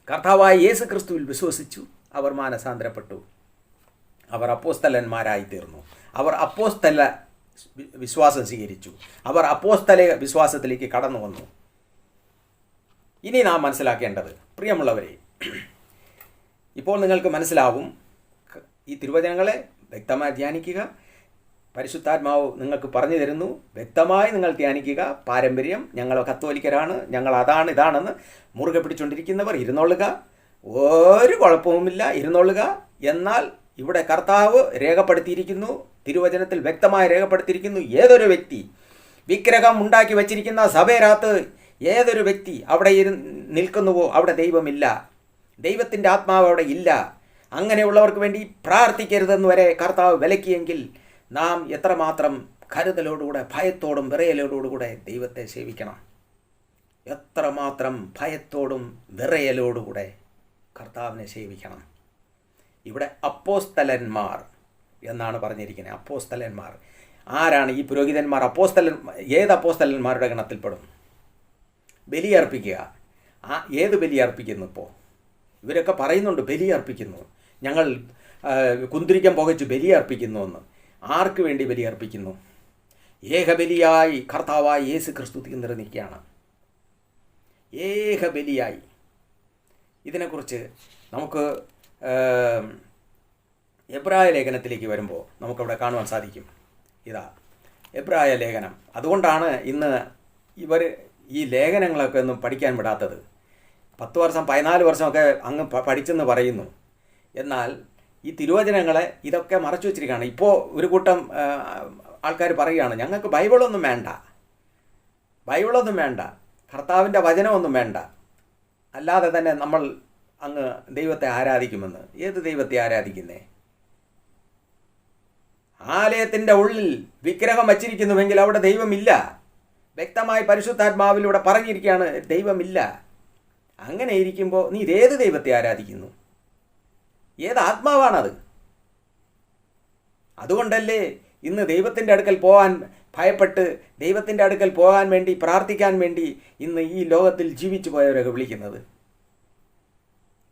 കർത്താവായ യേശു ക്രിസ്തുവിൽ വിശ്വസിച്ചു. അവർ മാനസാന്തരപ്പെട്ടു. അവർ അപ്പോസ്തലന്മാരായി തീർന്നു. അവർ അപ്പോസ്തല വിശ്വാസം സ്വീകരിച്ചു. അവർ അപ്പോസ്തല വിശ്വാസത്തിലേക്ക് കടന്നു വന്നു. ഇനി നാം മനസ്സിലാക്കേണ്ടത്, പ്രിയമുള്ളവരെ, ഇപ്പോൾ നിങ്ങൾക്ക് മനസ്സിലാവും. ഈ തിരുവചനങ്ങളെ വ്യക്തമായി ധ്യാനിക്കുക. പരിശുദ്ധാത്മാവ് നിങ്ങൾക്ക് പറഞ്ഞു തരുന്നു. വ്യക്തമായി നിങ്ങൾ ധ്യാനിക്കുക. പാരമ്പര്യം, ഞങ്ങൾ കത്തോലിക്കരാണ്, ഞങ്ങൾ അതാണ് ഇതാണെന്ന് മുറുകെ പിടിച്ചുകൊണ്ടിരിക്കുന്നവർ ഇരുന്നോളുക. ഒരു കുഴപ്പവുമില്ല, ഇരുന്നോളുക. എന്നാൽ ഇവിടെ കർത്താവ് രേഖപ്പെടുത്തിയിരിക്കുന്നു, തിരുവചനത്തിൽ വ്യക്തമായി രേഖപ്പെടുത്തിയിരിക്കുന്നു, ഏതൊരു വ്യക്തി വിഗ്രഹം ഉണ്ടാക്കി വച്ചിരിക്കുന്ന സഭേരകത്ത് ഏതൊരു വ്യക്തി അവിടെ നിൽക്കുന്നുവോ അവിടെ ദൈവമില്ല, ദൈവത്തിൻ്റെ ആത്മാവ് അവിടെ ഇല്ല. അങ്ങനെയുള്ളവർക്ക് വേണ്ടി പ്രാർത്ഥിക്കരുതെന്ന് വരെ കർത്താവ് വിലക്കിയെങ്കിൽ നാം എത്രമാത്രം കരുതലോടുകൂടെ, ഭയത്തോടും വിറയലോടുകൂടെ ദൈവത്തെ സേവിക്കണം. എത്രമാത്രം ഭയത്തോടും വിറയലോടുകൂടെ കർത്താവിനെ സേവിക്കണം. ഇവിടെ അപ്പോസ്തലന്മാർ എന്നാണ് പറഞ്ഞിരിക്കുന്നത്. ബലിയർപ്പിക്കുക. ഏത് ബലിയർപ്പിക്കുന്നു? ഇപ്പോൾ ഇവരൊക്കെ പറയുന്നുണ്ട് ബലിയർപ്പിക്കുന്നു, ഞങ്ങൾ കുന്തിരിക്കം പുകച്ച് ബലിയർപ്പിക്കുന്നു എന്ന്. ആർക്ക് വേണ്ടി ബലിയർപ്പിക്കുന്നു? ഏകബലിയായി കർത്താവായി യേശു ക്രിസ്തു തീർന്നിരിക്കുകയാണ്. ഏകബലിയായി. ഇതിനെക്കുറിച്ച് നമുക്ക് എബ്രായ ലേഖനത്തിലേക്ക് വരുമ്പോൾ നമുക്കവിടെ കാണുവാൻ സാധിക്കും. ഇതാ എബ്രായ ലേഖനം. അതുകൊണ്ടാണ് ഇന്ന് ഇവർ ഈ ലേഖനങ്ങളൊക്കെ ഒന്നും പഠിക്കാൻ വിടാത്തത്. 10 വർഷം 14 വർഷമൊക്കെ അങ്ങ് പഠിച്ചെന്ന് പറയുന്നു. എന്നാൽ ഈ തിരുവചനങ്ങളെ ഇതൊക്കെ മറച്ചു വച്ചിരിക്കുകയാണ്. ഇപ്പോൾ ഒരു കൂട്ടം ആൾക്കാർ പറയുകയാണ്, ഞങ്ങൾക്ക് ബൈബിളൊന്നും വേണ്ട, കർത്താവിൻ്റെ വചനമൊന്നും വേണ്ട, അല്ലാതെ തന്നെ നമ്മൾ അങ്ങ് ദൈവത്തെ ആരാധിക്കുമെന്ന്. ഏത് ദൈവത്തെ ആരാധിക്കുന്നേ? ആലയത്തിൻ്റെ ഉള്ളിൽ വിഗ്രഹം വച്ചിരിക്കുന്നുവെങ്കിൽ അവിടെ ദൈവമില്ല. വ്യക്തമായി പരിശുദ്ധാത്മാവിലൂടെ പറഞ്ഞിരിക്കുകയാണ്, ദൈവമില്ല. അങ്ങനെ ഇരിക്കുമ്പോൾ നീ ഇതേത് ദൈവത്തെ ആരാധിക്കുന്നു? ഏത് ആത്മാവാണത്? അതുകൊണ്ടല്ലേ ഇന്ന് ദൈവത്തിൻ്റെ അടുക്കൽ പോകാൻ ഭയപ്പെട്ട് ദൈവത്തിൻ്റെ അടുക്കൽ പോകാൻ വേണ്ടി പ്രാർത്ഥിക്കാൻ വേണ്ടി ഇന്ന് ഈ ലോകത്തിൽ ജീവിച്ചു പോയവരൊക്കെ വിളിക്കുന്നത്.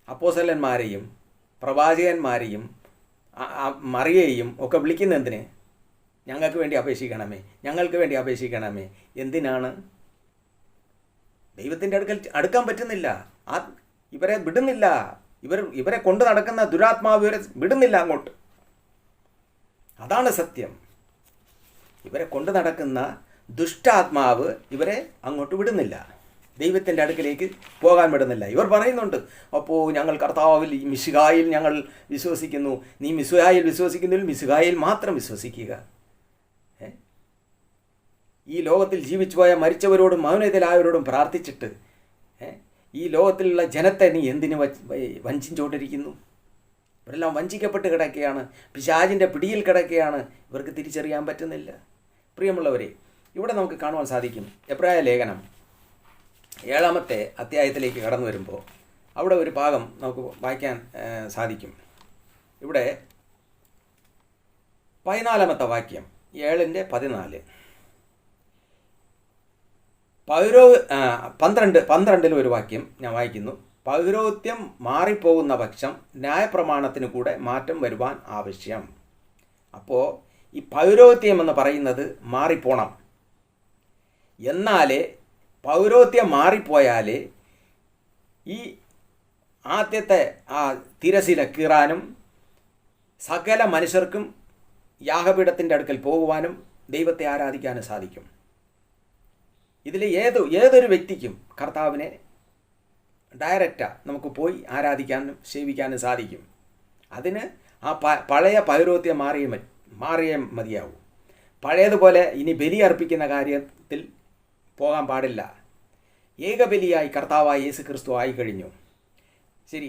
അപ്പോസ്തലന്മാരെയും പ്രവാചകന്മാരെയും മറിയയെയും ഒക്കെ വിളിക്കുന്ന എന്തിന്? ഞങ്ങൾക്ക് വേണ്ടി അപേക്ഷിക്കണമേ, ഞങ്ങൾക്ക് വേണ്ടി അപേക്ഷിക്കണമേ. എന്തിനാണ്? ദൈവത്തിൻ്റെ അടുക്കാൻ പറ്റുന്നില്ല. ഇവരെ വിടുന്നില്ല. ഇവരെ കൊണ്ട് നടക്കുന്ന ദുരാത്മാവ് ഇവരെ വിടുന്നില്ല അങ്ങോട്ട്. അതാണ് സത്യം. ഇവരെ കൊണ്ട് നടക്കുന്ന ദുഷ്ടാത്മാവ് ഇവരെ അങ്ങോട്ട് വിടുന്നില്ല, ദൈവത്തിൻ്റെ അടുക്കിലേക്ക് പോകാൻ വിടുന്നില്ല. ഇവർ പറയുന്നുണ്ട്, അപ്പോൾ ഞങ്ങൾ കർത്താവിൽ മിശിഹായിൽ ഞങ്ങൾ വിശ്വസിക്കുന്നു. നീ മിശിഹായിൽ വിശ്വസിക്കുന്നില്ല, മിശിഹായിൽ മാത്രം വിശ്വസിക്കുക. ഈ ലോകത്തിൽ ജീവിച്ചു പോയ മരിച്ചവരോടും മൗനത്തിലായവരോടും പ്രാർത്ഥിച്ചിട്ട് ഈ ലോകത്തിലുള്ള ജനത്തെ നീ എന്തിനു വഞ്ചിച്ചുകൊണ്ടിരിക്കുന്നു? ഇവരെല്ലാം വഞ്ചിക്കപ്പെട്ട് കിടക്കുകയാണ്, പിശാചിൻ്റെ പിടിയിൽ കിടക്കുകയാണ്. ഇവർക്ക് തിരിച്ചറിയാൻ പറ്റുന്നില്ല. പ്രിയമുള്ളവരെ, ഇവിടെ നമുക്ക് കാണുവാൻ സാധിക്കും എബ്രായ ലേഖനം 7-ാമത്തെ അധ്യായത്തിലേക്ക് കടന്നു വരുമ്പോൾ അവിടെ ഒരു ഭാഗം നമുക്ക് വായിക്കാൻ സാധിക്കും. ഇവിടെ 14-ാമത്തെ വാക്യം, 7:14. 12 ഒരു വാക്യം ഞാൻ വായിക്കുന്നു. പൗരോഹിത്യം മാറിപ്പോകുന്ന പക്ഷം ന്യായപ്രമാണത്തിന് കൂടെ മാറ്റം വരുവാൻ ആവശ്യം. അപ്പോൾ ഈ പൗരോഹിത്യം എന്ന് പറയുന്നത് മാറിപ്പോണം. എന്നാലേ പൗരോഹിത്യം മാറിപ്പോയാലേ ഈ ആദ്യത്തെ ആ തിരശീല കീറാനും സകല മനുഷ്യർക്കും യാഗപീഠത്തിൻ്റെ അടുക്കൽ പോകുവാനും ദൈവത്തെ ആരാധിക്കാനും സാധിക്കും. ഇതിൽ ഏതൊരു വ്യക്തിക്കും കർത്താവിനെ ഡയറക്റ്റാണ് നമുക്ക് പോയി ആരാധിക്കാനും സേവിക്കാനും സാധിക്കും. അതിന് ആ പഴയ പൗരോഹിത്യം മാറിയേ മതിയാവും. പഴയതുപോലെ ഇനി ബലി അർപ്പിക്കുന്ന കാര്യത്തിൽ പോകാൻ പാടില്ല. ഏകബലിയായി കർത്താവായ യേശു ക്രിസ്തു ആയി കഴിഞ്ഞു. ശരി,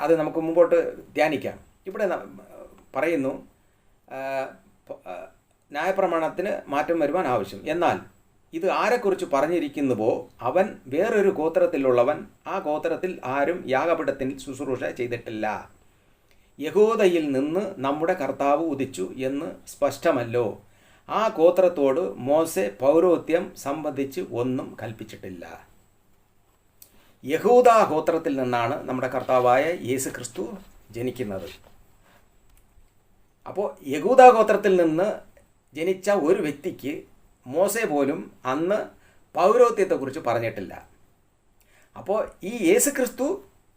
അത് നമുക്ക് മുമ്പോട്ട് ധ്യാനിക്കാം. ഇവിടെ പറയുന്നു ന്യായപ്രമാണത്തിന് മാറ്റം വരുവാൻ ആവശ്യം. എന്നാൽ ഇത് ആരെക്കുറിച്ച് പറഞ്ഞിരിക്കുന്നുവോ അവൻ വേറൊരു ഗോത്രത്തിലുള്ളവൻ, ആ ഗോത്രത്തിൽ ആരും യാഗപീഠത്തിൽ ശുശ്രൂഷ ചെയ്തിട്ടില്ല. യഹൂദയിൽ നിന്ന് നമ്മുടെ കർത്താവ് ഉദിച്ചു എന്ന് സ്പഷ്ടമല്ലോ. ആ ഗോത്രത്തോട് മോശെ പൗരോഹിത്യം സംബന്ധിച്ച് ഒന്നും കൽപ്പിച്ചിട്ടില്ല. യഹൂദ ഗോത്രത്തിൽ നിന്നാണ് നമ്മുടെ കർത്താവായ യേശു ക്രിസ്തു ജനിക്കുന്നത്. അപ്പോൾ യഹൂദ ഗോത്രത്തിൽ നിന്ന് ജനിച്ച ഒരു വ്യക്തിക്ക് മോശെ പോലും അന്ന് പൗരോഹിത്യത്തെക്കുറിച്ച് പറഞ്ഞിട്ടില്ല. അപ്പോൾ ഈ യേശു ക്രിസ്തു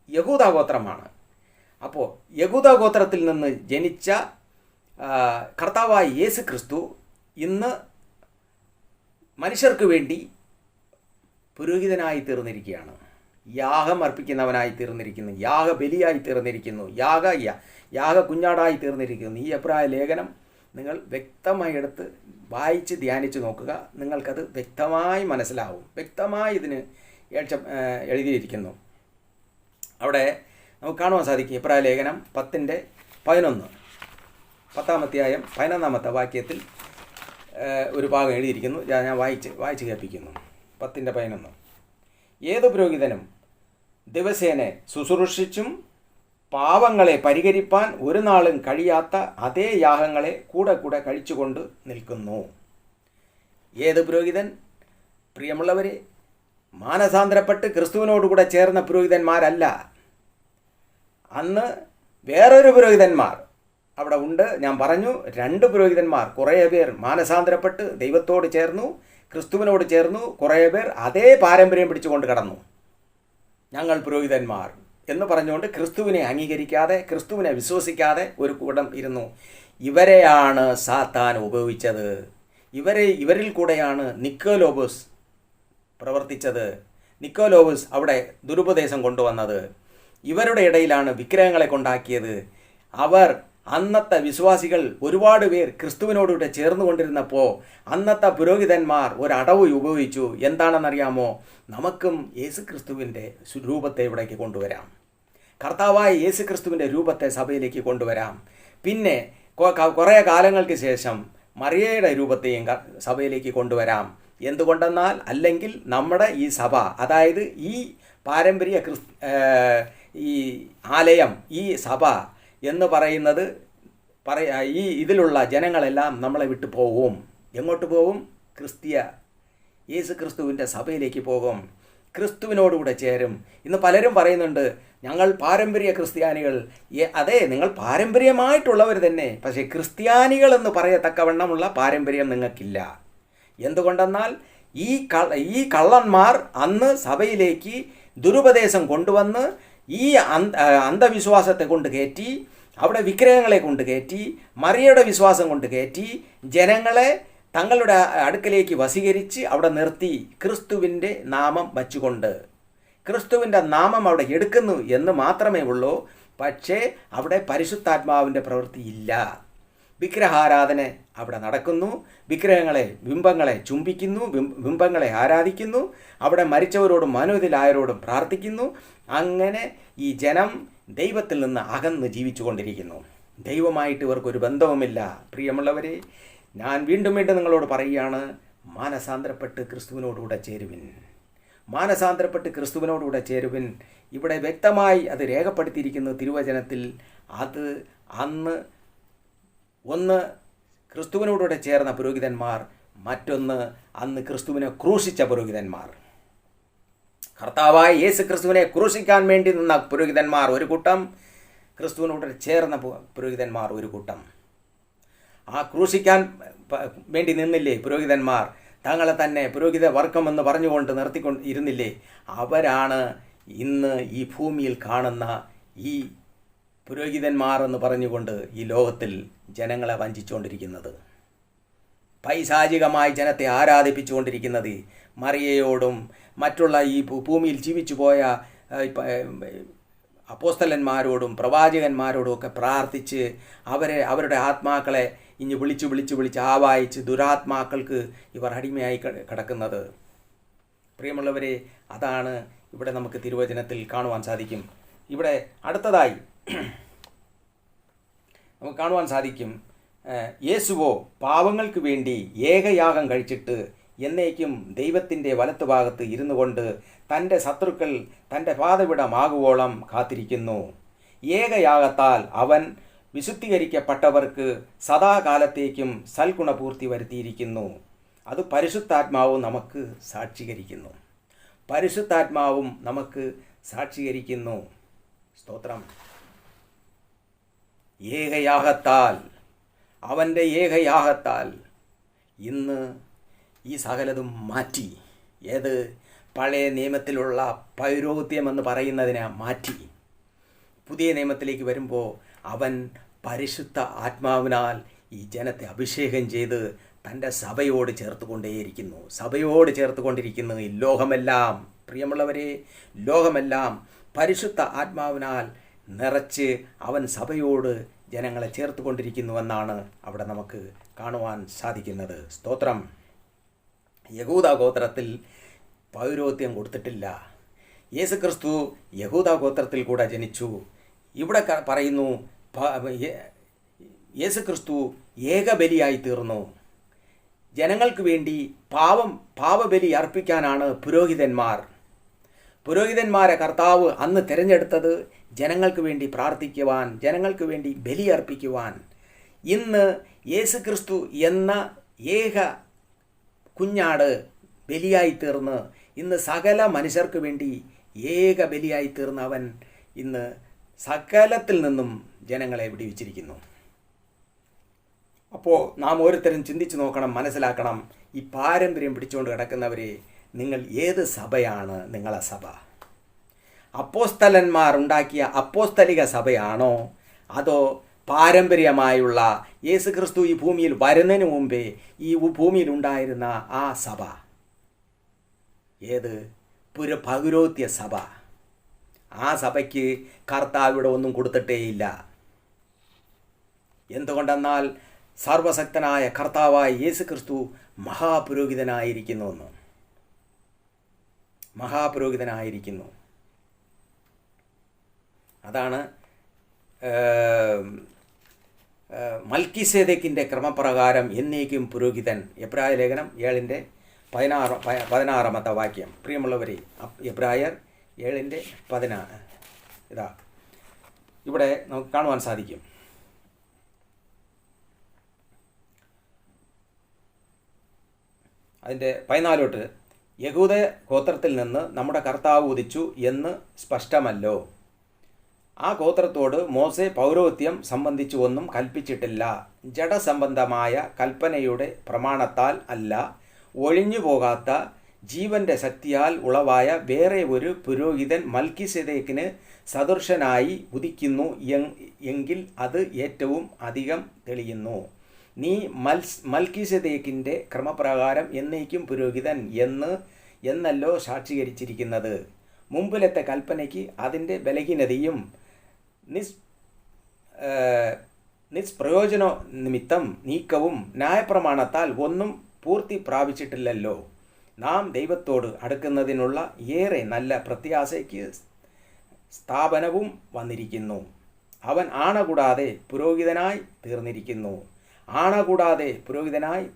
യഹൂദ ഗോത്രമാണ്. അപ്പോൾ യഹൂദ ഗോത്രത്തിൽ നിന്ന് ജനിച്ച കർത്താവായ യേശു ക്രിസ്തു ഇന്ന് മനുഷ്യർക്ക് വേണ്ടി പുരോഹിതനായി തീർന്നിരിക്കുകയാണ്. യാഗം അർപ്പിക്കുന്നവനായി തീർന്നിരിക്കുന്നു, യാഗബലിയായി തീർന്നിരിക്കുന്നു, യാഗ കുഞ്ഞാടായി തീർന്നിരിക്കുന്നു. ഈ എബ്രായ ലേഖനം നിങ്ങൾ വ്യക്തമായി എടുത്ത് വായിച്ച് ധ്യാനിച്ച് നോക്കുക. നിങ്ങൾക്കത് വ്യക്തമായി മനസ്സിലാവും. വ്യക്തമായി ഇതിന് എഴുതിയിരിക്കുന്നു. അവിടെ നമുക്ക് കാണുവാൻ സാധിക്കും എബ്രായ ലേഖനം 10:11, 10-ാം അധ്യായം 11-ാമത്തെ വാക്യത്തിൽ ഒരു ഭാഗം എഴുതിയിരിക്കുന്നു. ഞാൻ വായിച്ച് കേൾപ്പിക്കുന്നു. 10:11. ഏതു പുരോഹിതനും ദിവസേനെ ശുശ്രൂഷിച്ചും പാവങ്ങളെ പരിഹരിപ്പാൻ ഒരു നാളും കഴിയാത്ത അതേ യാഗങ്ങളെ കൂടെ കൂടെ കഴിച്ചുകൊണ്ട് നിൽക്കുന്നു. ഏത് പുരോഹിതൻ? പ്രിയമുള്ളവരെ, മാനസാന്തരപ്പെട്ട് ക്രിസ്തുവിനോടുകൂടെ ചേർന്ന പുരോഹിതന്മാരല്ല. അന്ന് വേറൊരു പുരോഹിതന്മാർ അവിടെ ഉണ്ട്. ഞാൻ പറഞ്ഞു, 2 പുരോഹിതന്മാർ. കുറേ പേർ മാനസാന്തരപ്പെട്ട് ദൈവത്തോട് ചേർന്നു, ക്രിസ്തുവിനോട് ചേർന്നു. കുറേ പേർ അതേ പാരമ്പര്യം പിടിച്ചുകൊണ്ട് കടന്നു. ഞങ്ങൾ പുരോഹിതന്മാർ എന്ന് പറഞ്ഞുകൊണ്ട് ക്രിസ്തുവിനെ അംഗീകരിക്കാതെ, ക്രിസ്തുവിനെ വിശ്വസിക്കാതെ ഒരു കൂട്ടം ഇരുന്നു. ഇവരെയാണ് സാത്താൻ ഉപയോഗിച്ചത്. ഇവരിൽ കൂടെയാണ് നിക്കോലോബസ് പ്രവർത്തിച്ചത്. നിക്കോലോബസ് അവിടെ ദുരുപദേശം കൊണ്ടുവന്നത്. ഇവരുടെ ഇടയിലാണ് വിഗ്രഹങ്ങളെ കൊണ്ടാക്കിയത്. അവർ അന്നത്തെ വിശ്വാസികൾ ഒരുപാട് പേർ ക്രിസ്തുവിനോടുകൂടെ ചേർന്നുകൊണ്ടിരുന്നപ്പോൾ അന്നത്തെ പുരോഹിതന്മാർ ഒരടവ് ഉപയോഗിച്ചു. എന്താണെന്നറിയാമോ? നമുക്കും യേശു ക്രിസ്തുവിൻ്റെ രൂപത്തെ ഇവിടേക്ക് കൊണ്ടുവരാം, കർത്താവായ യേശു ക്രിസ്തുവിൻ്റെ രൂപത്തെ സഭയിലേക്ക് കൊണ്ടുവരാം. പിന്നെ കുറേ കാലങ്ങൾക്ക് ശേഷം മറിയയുടെ രൂപത്തെയും സഭയിലേക്ക് കൊണ്ടുവരാം. എന്തുകൊണ്ടെന്നാൽ, അല്ലെങ്കിൽ നമ്മുടെ ഈ സഭ, അതായത് ഈ പാരമ്പര്യ ഈ ആലയം, ഈ സഭ എന്ന് പറയുന്നത് ഈ ഇതിലുള്ള ജനങ്ങളെല്ലാം നമ്മളെ വിട്ടു പോവും. എങ്ങോട്ട് പോവും? യേശു ക്രിസ്തുവിൻ്റെ സഭയിലേക്ക് പോകും, ക്രിസ്തുവിനോടുകൂടെ ചേരും. ഇന്ന് പലരും പറയുന്നുണ്ട്, ഞങ്ങൾ പാരമ്പര്യ ക്രിസ്ത്യാനികൾ. അതെ, നിങ്ങൾ പാരമ്പര്യമായിട്ടുള്ളവർ തന്നെ. പക്ഷേ ക്രിസ്ത്യാനികൾ എന്ന് പറയത്തക്കവണ്ണമുള്ള പാരമ്പര്യം നിങ്ങൾക്കില്ല. എന്തുകൊണ്ടെന്നാൽ ഈ കള്ളന്മാർ അന്ന് സഭയിലേക്ക് ദുരുപദേശം കൊണ്ടുവന്ന് ഈ അന്ധവിശ്വാസത്തെ കൊണ്ട് കയറ്റി, അവിടെ വിഗ്രഹങ്ങളെ കൊണ്ട് കയറ്റി, മറിയയുടെ വിശ്വാസം കൊണ്ട് കയറ്റി, ജനങ്ങളെ തങ്ങളുടെ അടുക്കലേക്ക് വശീകരിച്ച് അവിടെ നിർത്തി ക്രിസ്തുവിൻ്റെ നാമം വച്ചുകൊണ്ട്, ക്രിസ്തുവിൻ്റെ നാമം അവിടെ എടുക്കുന്നു എന്ന് മാത്രമേ ഉള്ളൂ. പക്ഷേ അവിടെ പരിശുദ്ധാത്മാവിൻ്റെ പ്രവൃത്തി ഇല്ല. വിഗ്രഹാരാധന അവിടെ നടക്കുന്നു. ബിംബങ്ങളെ ചുംബിക്കുന്നു, ബിംബങ്ങളെ ആരാധിക്കുന്നു, അവിടെ മരിച്ചവരോടും മനോതിലായവരോടും പ്രാർത്ഥിക്കുന്നു. അങ്ങനെ ഈ ജനം ദൈവത്തിൽ നിന്ന് അകന്ന് ജീവിച്ചു കൊണ്ടിരിക്കുന്നു. ദൈവമായിട്ട് ഇവർക്കൊരു ബന്ധവുമില്ല. പ്രിയമുള്ളവരെ, ഞാൻ വീണ്ടും നിങ്ങളോട് പറയുകയാണ്, മാനസാന്തരപ്പെട്ട് ക്രിസ്തുവിനോടുകൂടെ ചേരുവിൻ. മാനസാന്തരപ്പെട്ട് ക്രിസ്തുവിനോടുകൂടെ ചേരുവിൻ. ഇവിടെ വ്യക്തമായി അത് രേഖപ്പെടുത്തിയിരിക്കുന്നു തിരുവചനത്തിൽ. അത് ഒന്ന് ക്രിസ്തുവിനോടുകൂടെ ചേർന്ന പുരോഹിതന്മാർ, മറ്റൊന്ന് അന്ന് ക്രിസ്തുവിനെ ക്രൂശിച്ച പുരോഹിതന്മാർ. കർത്താവായ യേശു ക്രിസ്തുവിനെ ക്രൂശിക്കാൻ വേണ്ടി നിന്ന പുരോഹിതന്മാർ ഒരു കൂട്ടം, ക്രിസ്തുവിനോട് ചേർന്ന പുരോഹിതന്മാർ ഒരു കൂട്ടം. ആ ക്രൂശിക്കാൻ വേണ്ടി നിന്നില്ലേ പുരോഹിതന്മാർ? തങ്ങളെ തന്നെ പുരോഹിത വർഗമെന്ന് പറഞ്ഞുകൊണ്ട് ഇരുന്നില്ലേ? അവരാണ് ഇന്ന് ഈ ഭൂമിയിൽ കാണുന്ന ഈ പുരോഹിതന്മാർ എന്ന് പറഞ്ഞുകൊണ്ട് ഈ ലോകത്തിൽ ജനങ്ങളെ വഞ്ചിച്ചുകൊണ്ടിരിക്കുന്നത്, പൈശാചികമായി ജനത്തെ ആരാധിപ്പിച്ചുകൊണ്ടിരിക്കുന്നത്. മറിയയോടും മറ്റുള്ള ഈ ഭൂമിയിൽ ജീവിച്ചു പോയ അപ്പോസ്തലന്മാരോടും പ്രവാചകന്മാരോടും ഒക്കെ പ്രാർത്ഥിച്ച് അവരുടെ ആത്മാക്കളെ ഇനി വിളിച്ച് ആവാഹിച്ച് ദുരാത്മാക്കൾക്ക് ഇവർ അടിമയായി കിടക്കുന്നത്. പ്രിയമുള്ളവരെ, അതാണ് ഇവിടെ നമുക്ക് തിരുവചനത്തിൽ കാണുവാൻ സാധിക്കും. ഇവിടെ അടുത്തതായി നമുക്ക് കാണുവാൻ സാധിക്കും, യേശുവോ പാവങ്ങൾക്ക് വേണ്ടി ഏകയാഗം കഴിച്ചിട്ട് എന്നേക്കും ദൈവത്തിൻ്റെ വലത്തുഭാഗത്ത് ഇരുന്നു കൊണ്ട് തൻ്റെ ശത്രുക്കൾ തൻ്റെ പാദപിടമാകുവോളം കാത്തിരിക്കുന്നു. ഏകയാഗത്താൽ അവൻ വിശുദ്ധീകരിക്കപ്പെട്ടവർക്ക് സദാകാലത്തേക്കും സൽഗുണപൂർത്തി വരുത്തിയിരിക്കുന്നു. അത് പരിശുദ്ധാത്മാവും നമുക്ക് സാക്ഷീകരിക്കുന്നു. പരിശുദ്ധാത്മാവും നമുക്ക് സാക്ഷീകരിക്കുന്നു. സ്തോത്രം. ഏകയാഗത്താൽ, അവൻ്റെ ഏകയാഗത്താൽ ഇന്ന് ഈ സകലതും മാറ്റി. ഏത്? പഴയ നിയമത്തിലുള്ള പൗരോഹിത്യം എന്ന് പറയുന്നതിനെ മാറ്റി പുതിയ നിയമത്തിലേക്ക് വരുമ്പോൾ അവൻ പരിശുദ്ധ ആത്മാവിനാൽ ഈ ജനത്തെ അഭിഷേകം ചെയ്ത് തൻ്റെ സഭയോട് ചേർത്തുകൊണ്ടിരിക്കുന്നു. ഈ ലോകമെല്ലാം, പ്രിയമുള്ളവരെ, ലോകമെല്ലാം പരിശുദ്ധ ആത്മാവിനാൽ നിറച്ച് അവൻ സഭയോട് ജനങ്ങളെ ചേർത്തുകൊണ്ടിരിക്കുന്നുവെന്നാണ് അവിടെ നമുക്ക് കാണുവാൻ സാധിക്കുന്നത്. സ്തോത്രം. യഹൂദ ഗോത്രത്തിൽ പൗരോഹിത്യം കൊടുത്തിട്ടില്ല. യേശുക്രിസ്തു യഹൂദ ഗോത്രത്തിൽ കൂടെ ജനിച്ചു. ഇവിടെ പറയുന്നു യേശുക്രിസ്തു ഏകബലിയായി തീർന്നു. ജനങ്ങൾക്ക് വേണ്ടി പാപബലി അർപ്പിക്കാനാണ് പുരോഹിതന്മാരെ കർത്താവ് അന്ന് തിരഞ്ഞെടുത്തത് ജനങ്ങൾക്ക് വേണ്ടി പ്രാർത്ഥിക്കുവാൻ, ജനങ്ങൾക്ക് വേണ്ടി ബലി അർപ്പിക്കുവാൻ. ഇന്ന് യേശുക്രിസ്തു എന്ന ഏക കുഞ്ഞാട് ബലിയായി തീർന്ന് ഇന്ന് സകല മനുഷ്യർക്ക് വേണ്ടി ഏക ബലിയായി തീർന്ന അവൻ ഇന്ന് സകലത്തിൽ നിന്നും ജനങ്ങളെ വിടുവിച്ചിരിക്കുന്നു. അപ്പോൾ നാം ഓരോരുത്തരും ചിന്തിച്ചു നോക്കണം, മനസ്സിലാക്കണം, ഈ പാരമ്പര്യം പിടിച്ചുകൊണ്ട് കിടക്കുന്നവരെ, നിങ്ങൾ ഏത് സഭയാണ് നിങ്ങളെ സഭ? അപ്പോസ്തലന്മാർ ഉണ്ടാക്കിയ അപ്പോസ്തലിക സഭയാണോ, അതോ പാരമ്പര്യമായുള്ള യേശുക്രിസ്തു ഈ ഭൂമിയിൽ വരുന്നതിന് മുമ്പേ ഈ ഭൂമിയിൽ ഉണ്ടായിരുന്ന ആ സഭ? ഏത്? പൗരോഹിത്യ സഭ. ആ സഭയ്ക്ക് കർത്താവിടെ ഒന്നും കൊടുത്തിട്ടേയില്ല. എന്തുകൊണ്ടെന്നാൽ സർവശക്തനായ കർത്താവായ യേശുക്രിസ്തു മഹാപുരോഹിതനായിരിക്കുന്നു. അതാണ് മൽക്കീസേദെക്കിൻ്റെ ക്രമപ്രകാരം എന്നേക്കും പുരോഹിതൻ. എബ്രായ ലേഖനം 7:16 വാക്യം. പ്രിയമുള്ളവരെ, എബ്രായർ 7:16 ഇതാ ഇവിടെ നമുക്ക് കാണുവാൻ സാധിക്കും. അതിൻ്റെ 14 യഹൂദ ഗോത്രത്തിൽ നിന്ന് നമ്മുടെ കർത്താവ് ഉദിച്ചു എന്ന് സ്പഷ്ടമല്ലോ. ആ ഗോത്രത്തോട് മോശെ പൗരോഹിത്യം സംബന്ധിച്ചു ഒന്നും കൽപ്പിച്ചിട്ടില്ല. ജഡസംബന്ധമായ കൽപ്പനയുടെ പ്രമാണത്താൽ അല്ല, ഒഴിഞ്ഞു പോകാത്ത ജീവൻ്റെ ശക്തിയാൽ ഉളവായ വേറെ ഒരു പുരോഹിതൻ മൽക്കീസേദെക്കിന് സദൃശനായി ഉദിക്കുന്നു എങ്കിൽ അത് ഏറ്റവും അധികം തെളിയുന്നു. നീ മൽക്കീസേദെക്കിൻ്റെ ക്രമപ്രകാരം എന്നേക്കും പുരോഹിതൻ എന്നല്ലോ സാക്ഷീകരിച്ചിരിക്കുന്നത്. മുമ്പിലത്തെ കൽപ്പനയ്ക്ക് അതിൻ്റെ ബലഹീനതയും നിഷ്പ്രയോജന നിമിത്തം നീക്കവും ന്യായപ്രമാണത്താൽ ഒന്നും പൂർത്തി പ്രാപിച്ചിട്ടില്ലല്ലോ. നാം ദൈവത്തോട് അടുക്കുന്നതിനുള്ള ഏറെ നല്ല പ്രത്യാശയ്ക്ക് സ്ഥാപനവും വന്നിരിക്കുന്നു. അവൻ ആണകൂടാതെ പുരോഹിതനായി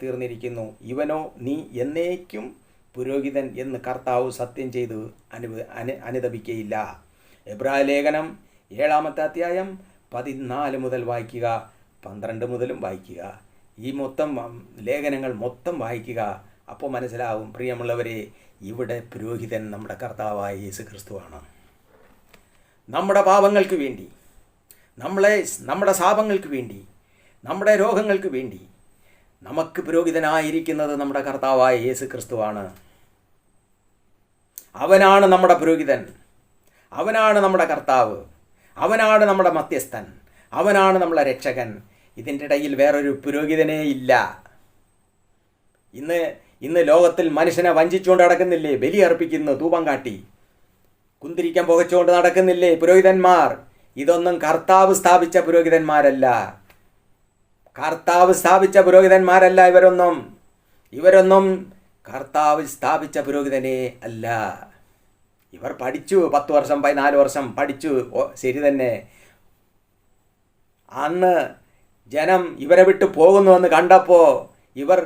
തീർന്നിരിക്കുന്നു. ഇവനോ നീ എന്നേക്കും പുരോഹിതൻ എന്ന് കർത്താവ് സത്യം ചെയ്ത് അനുദപിക്കയില്ല. എബ്രായ ലേഖനം 7-ാം-അധ്യായം 14 വായിക്കുക, 12 വായിക്കുക. ഈ ലേഖനങ്ങൾ മൊത്തം വായിക്കുക. അപ്പോൾ മനസ്സിലാവും പ്രിയമുള്ളവരെ, ഇവിടെ പുരോഹിതൻ നമ്മുടെ കർത്താവായ യേശുക്രിസ്തുവാണ്. നമ്മുടെ പാപങ്ങൾക്ക് വേണ്ടി, നമ്മുടെ ശാപങ്ങൾക്ക് വേണ്ടി, നമ്മുടെ രോഗങ്ങൾക്ക് വേണ്ടി നമുക്ക് പുരോഹിതനായിരിക്കുന്നത് നമ്മുടെ കർത്താവായ യേശുക്രിസ്തുവാണ്. അവനാണ് നമ്മുടെ പുരോഹിതൻ, അവനാണ് നമ്മുടെ കർത്താവ്, അവനാണ് നമ്മുടെ മധ്യസ്ഥൻ, അവനാണ് നമ്മുടെ രക്ഷകൻ. ഇതിൻ്റെ ഇടയിൽ വേറൊരു പുരോഹിതനേ ഇല്ല. ഇന്ന് ലോകത്തിൽ മനുഷ്യനെ വഞ്ചിച്ചുകൊണ്ട് നടക്കുന്നില്ലേ? ബലി അർപ്പിക്കുന്നു, ധൂപം കാട്ടി കുന്തിരിക്കാൻ പുകച്ചുകൊണ്ട് നടക്കുന്നില്ലേ പുരോഹിതന്മാർ? ഇതൊന്നും കർത്താവ് സ്ഥാപിച്ച പുരോഹിതന്മാരല്ല. ഇവരൊന്നും കർത്താവ് സ്ഥാപിച്ച പുരോഹിതനേ അല്ല. ഇവർ പഠിച്ചു, 10 വർഷം 14 വർഷം പഠിച്ചു, ശരി തന്നെ. അന്ന് ജനം ഇവരെ വിട്ട് പോകുന്നുവെന്ന് കണ്ടപ്പോൾ ഇവർ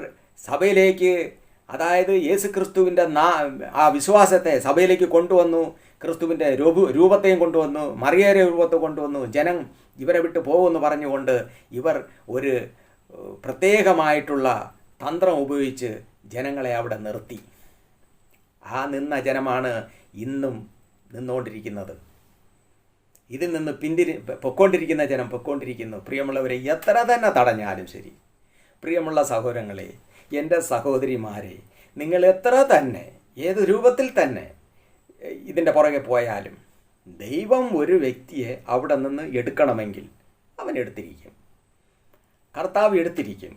സഭയിലേക്ക്, അതായത് യേശുക്രിസ്തുവിൻ്റെ ആ വിശ്വാസത്തെ സഭയിലേക്ക് കൊണ്ടുവന്നു. ക്രിസ്തുവിൻ്റെ രൂപത്തെയും കൊണ്ടുവന്നു, മറിയയുടെ രൂപത്തെ കൊണ്ടുവന്നു. ജനം ഇവരെ വിട്ട് പോകുമെന്ന് പറഞ്ഞുകൊണ്ട് ഇവർ ഒരു പ്രത്യേകമായിട്ടുള്ള തന്ത്രം ഉപയോഗിച്ച് ജനങ്ങളെ അവിടെ നിർത്തി. ആ നിന്ന ജനമാണ് ഇന്നും നിന്നുകൊണ്ടിരിക്കുന്നത്. ഇതിൽ നിന്ന് പൊയ്ക്കൊണ്ടിരിക്കുന്ന ജനം പൊയ്ക്കൊണ്ടിരിക്കുന്നു. പ്രിയമുള്ളവരെ, എത്ര തന്നെ തടഞ്ഞാലും ശരി, പ്രിയമുള്ള സഹോദരങ്ങളെ, എൻ്റെ സഹോദരിമാരെ, നിങ്ങൾ എത്ര തന്നെ ഏത് രൂപത്തിൽ തന്നെ ഇതിൻ്റെ പുറകെ പോയാലും ദൈവം ഒരു വ്യക്തിയെ അവിടെ നിന്ന് എടുക്കണമെങ്കിൽ അവൻ എടുത്തിരിക്കും. കർത്താവ് എടുത്തിരിക്കും.